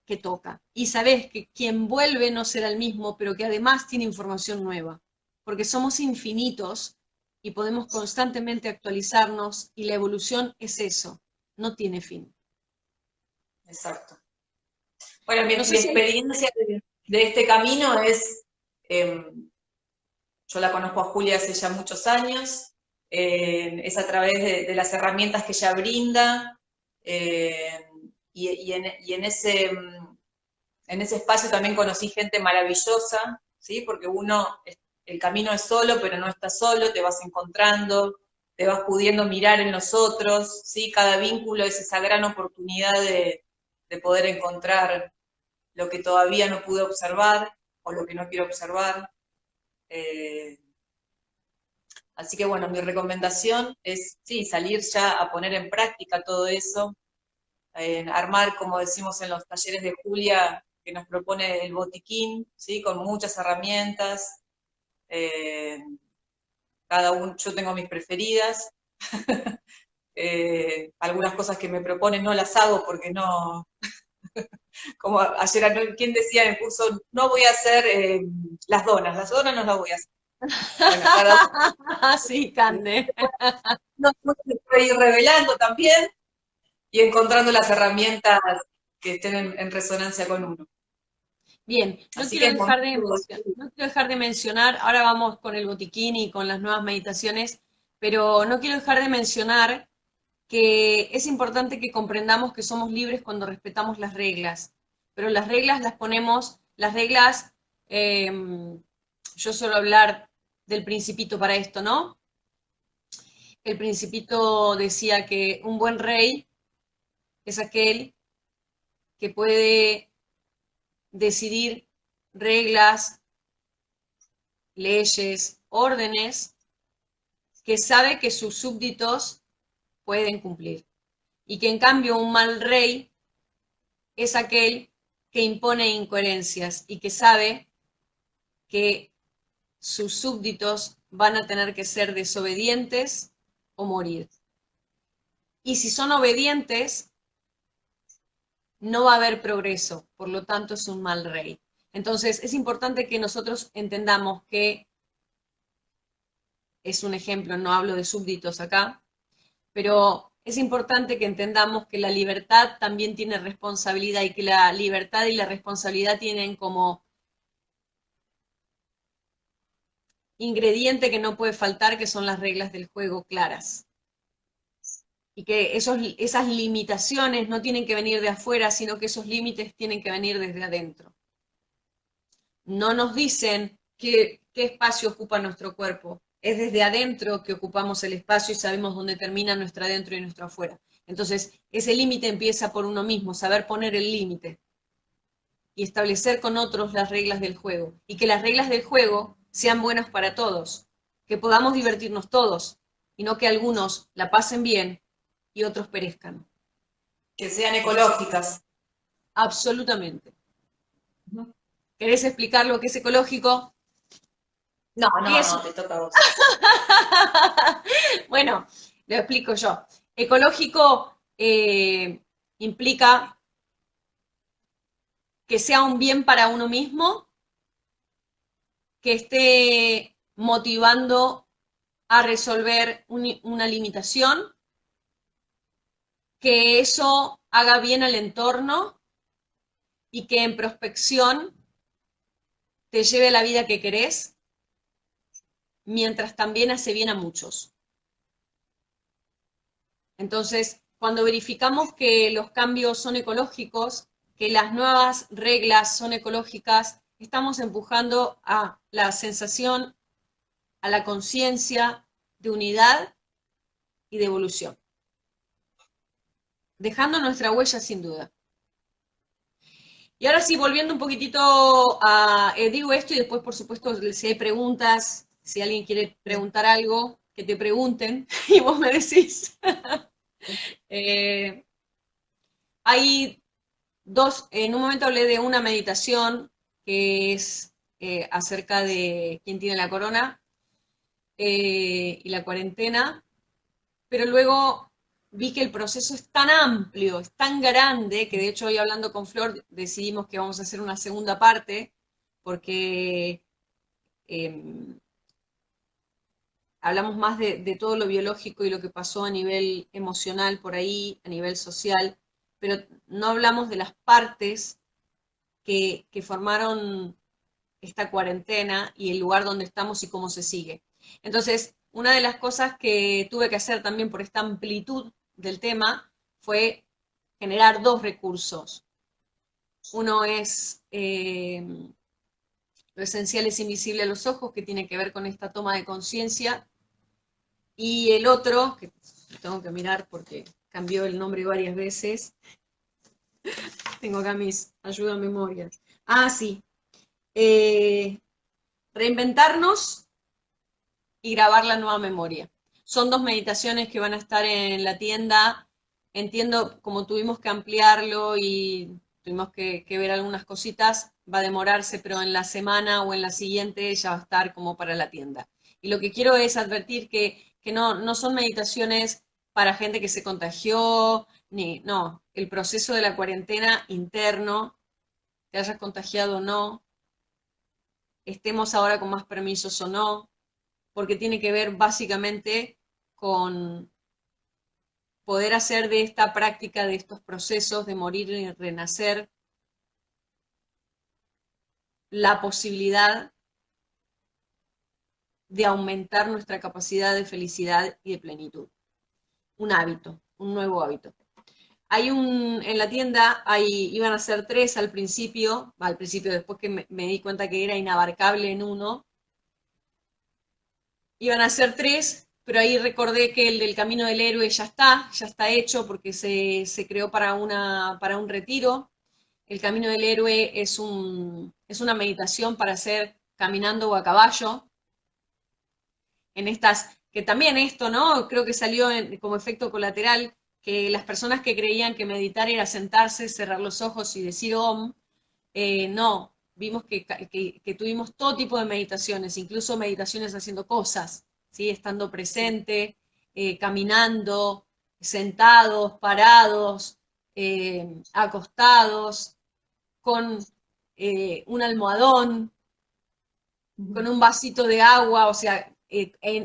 que toca. Y sabes que quien vuelve no será el mismo, pero que además tiene información nueva. Porque somos infinitos y podemos constantemente actualizarnos y la evolución es eso, no tiene fin. Exacto. Bueno, No mi sé si hay... experiencia de este camino es, yo la conozco a Julia hace ya muchos años, es a través de las herramientas que ella brinda, y en ese espacio también conocí gente maravillosa, ¿sí? Porque el camino es solo, pero no estás solo, te vas encontrando, te vas pudiendo mirar en los otros, ¿sí? Cada vínculo es esa gran oportunidad de poder encontrar lo que todavía no pude observar o lo que no quiero observar. Eh, Así que bueno, mi recomendación es, sí, salir ya a poner en práctica todo eso, armar, como decimos en los talleres de Julia, que nos propone el botiquín, ¿sí? Con muchas herramientas. eh, Cada uno, yo tengo mis preferidas. Algunas cosas que me proponen no las hago porque no, como ayer, ¿quién decía en el curso? No voy a hacer las donas no las voy a hacer. Bueno, cada Sí, Cande. uno se puede ir revelando también y encontrando las herramientas que estén en resonancia con uno. Bien, no Así quiero que es dejar momento de, no quiero dejar de mencionar, ahora vamos con el botiquín y con las nuevas meditaciones, pero no quiero dejar de mencionar que es importante que comprendamos que somos libres cuando respetamos las reglas, pero las reglas las ponemos, las reglas, eh, yo suelo hablar del principito para esto, ¿no? El principito decía que un buen rey es aquel que puede decidir reglas, leyes, órdenes que sabe que sus súbditos pueden cumplir. Y que en cambio un mal rey es aquel que impone incoherencias y que sabe que sus súbditos van a tener que ser desobedientes o morir. Y si son obedientes, no va a haber progreso, por lo tanto es un mal rey. Entonces es importante que nosotros entendamos que es un ejemplo, no hablo de súbditos acá, pero es importante que entendamos que la libertad también tiene responsabilidad y que la libertad y la responsabilidad tienen como ingrediente que no puede faltar, que son las reglas del juego claras. Y que esas limitaciones no tienen que venir de afuera, sino que esos límites tienen que venir desde adentro. No nos dicen qué espacio ocupa nuestro cuerpo, es desde adentro que ocupamos el espacio y sabemos dónde termina nuestro adentro y nuestro afuera. Entonces, ese límite empieza por uno mismo, saber poner el límite y establecer con otros las reglas del juego. Y que las reglas del juego sean buenas para todos, que podamos divertirnos todos y no que algunos la pasen bien y otros perezcan. Que sean ecológicas. Absolutamente. ¿Querés explicar lo que es ecológico? No, ¿Qué no, es? no, te toca a vos. Bueno, lo explico yo. Ecológico implica que sea un bien para uno mismo, que esté motivando a resolver una limitación, que eso haga bien al entorno y que en prospección te lleve a la vida que querés, mientras también hace bien a muchos. Entonces, cuando verificamos que los cambios son ecológicos, que las nuevas reglas son ecológicas, estamos empujando a la sensación, a la conciencia de unidad y de evolución, dejando nuestra huella sin duda. Y ahora sí, volviendo un poquitito a, digo esto y después, por supuesto, si hay preguntas, si alguien quiere preguntar algo, que te pregunten y vos me decís. eh, hay dos, en un momento hablé de una meditación que es acerca de quién tiene la corona y la cuarentena, pero luego vi que el proceso es tan amplio, es tan grande, que de hecho hoy hablando con Flor decidimos que vamos a hacer una segunda parte, porque eh, hablamos más de todo lo biológico y lo que pasó a nivel emocional por ahí, a nivel social, pero no hablamos de las partes que formaron esta cuarentena y el lugar donde estamos y cómo se sigue. Entonces, una de las cosas que tuve que hacer también por esta amplitud del tema fue generar dos recursos. Uno es lo esencial es invisible a los ojos, que tiene que ver con esta toma de conciencia, y el otro, que tengo que mirar porque cambió el nombre varias veces, tengo acá mis ayuda a memoria. Ah, sí, eh, reinventarnos y grabar la nueva memoria. Son dos meditaciones que van a estar en la tienda. Entiendo, como tuvimos que ampliarlo y tuvimos que ver algunas cositas, va a demorarse, pero en la semana o en la siguiente ya va a estar como para la tienda. Y lo que quiero es advertir que no son meditaciones para gente que se contagió, ni, no, el proceso de la cuarentena interno, te hayas contagiado o no, estemos ahora con más permisos o no, porque tiene que ver básicamente con poder hacer de esta práctica, de estos procesos de morir y renacer, la posibilidad de aumentar nuestra capacidad de felicidad y de plenitud. Un hábito, un nuevo hábito. En la tienda iban a ser tres al principio después que me di cuenta que era inabarcable en uno, iban a ser tres, pero ahí recordé que el del Camino del Héroe ya está hecho porque se creó para un retiro. El Camino del Héroe es una meditación para hacer caminando o a caballo, en estas, que también esto, ¿no? Creo que salió como efecto colateral, que las personas que creían que meditar era sentarse, cerrar los ojos y decir Om, no, vimos que tuvimos todo tipo de meditaciones, incluso meditaciones haciendo cosas, ¿sí? Estando presente, caminando, sentados, parados, acostados, con un almohadón, con un vasito de agua, o sea,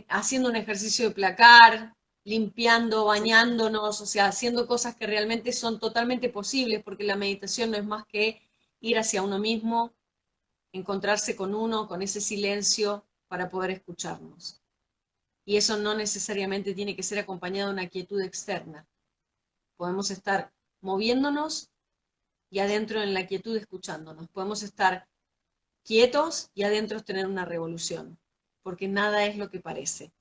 haciendo un ejercicio de placar, limpiando, bañándonos, o sea, haciendo cosas que realmente son totalmente posibles, porque la meditación no es más que ir hacia uno mismo, encontrarse con uno, con ese silencio para poder escucharnos. Y eso no necesariamente tiene que ser acompañado de una quietud externa. Podemos estar moviéndonos y adentro en la quietud escuchándonos. Podemos estar quietos y adentro tener una revolución. porque nada es lo que parece.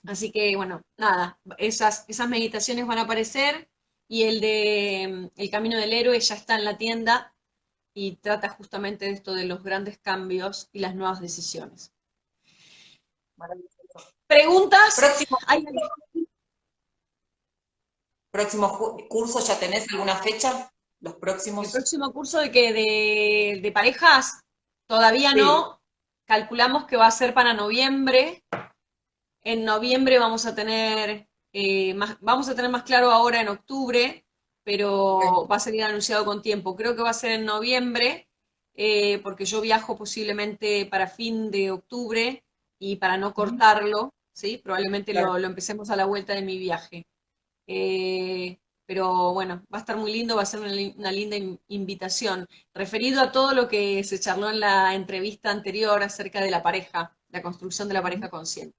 Así que, bueno, nada, esas meditaciones van a aparecer y el de El Camino del Héroe ya está en la tienda y trata justamente de esto de los grandes cambios y las nuevas decisiones. Maravilloso. ¿Preguntas? Próximo, ¿Hay curso, ¿ya tenés alguna fecha? Los el próximos. próximo curso de parejas? Todavía Sí, no. Calculamos que va a ser para noviembre. En noviembre vamos a tener más claro ahora en octubre, ok, pero va a salir anunciado con tiempo. Creo que va a ser en noviembre, porque yo viajo posiblemente para fin de octubre y para no ujú, cortarlo, ¿sí? Probablemente claro. lo empecemos a la vuelta de mi viaje. Pero bueno, va a estar muy lindo, va a ser una linda invitación. Referido a todo lo que se charló en la entrevista anterior acerca de la pareja, la construcción de la pareja Ujú. consciente.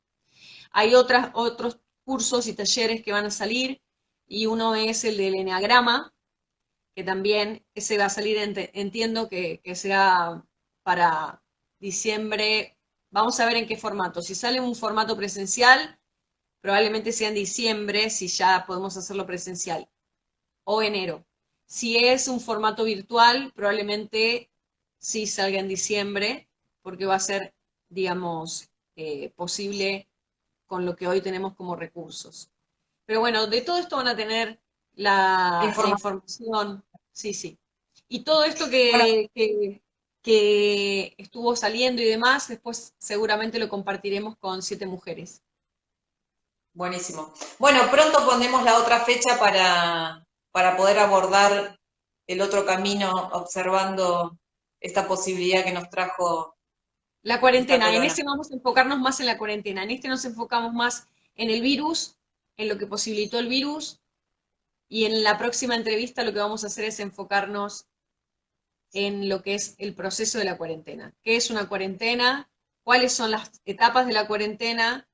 Hay otros cursos y talleres que van a salir y uno es el del Eneagrama, que también ese va a salir, entiendo que será para diciembre. Vamos a ver en qué formato. Si sale un formato presencial, probablemente sea en diciembre, si ya podemos hacerlo presencial, o enero. Si es un formato virtual, probablemente sí salga en diciembre, porque va a ser, digamos, posible con lo que hoy tenemos como recursos. Pero bueno, de todo esto van a tener la Información. información, sí, sí. Y todo esto Bueno, que estuvo saliendo y demás, después seguramente lo compartiremos con 7 mujeres. buenísimo. Bueno, pronto pondremos la otra fecha para poder abordar el otro camino, observando esta posibilidad que nos trajo La esta cuarentena, en corona. este vamos a enfocarnos más en la cuarentena, en este nos enfocamos más en el virus, en lo que posibilitó el virus, y en la próxima entrevista lo que vamos a hacer es enfocarnos en lo que es el proceso de la cuarentena. ¿Qué es una cuarentena? ¿Cuáles son las etapas de la cuarentena?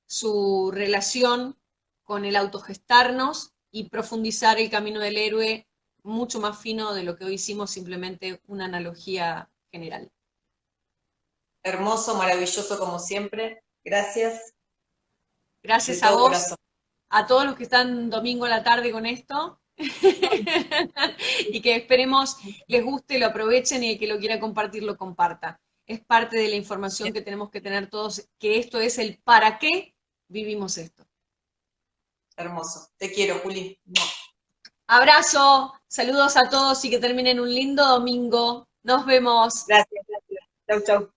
Su relación con el autogestarnos y profundizar el camino del héroe mucho más fino de lo que hoy hicimos, simplemente una analogía general. Hermoso, maravilloso como siempre. Gracias de Gracias a todo vos, corazón. a todos los que están domingo a la tarde con esto. Y que esperemos les guste, lo aprovechen y el que lo quiera compartir lo comparta. Es parte de la información que tenemos que tener todos, que esto es el para qué vivimos esto. Hermoso. Te quiero, Juli. Abrazo, saludos a todos y que terminen un lindo domingo. Nos vemos. Gracias, gracias. Chau, chau.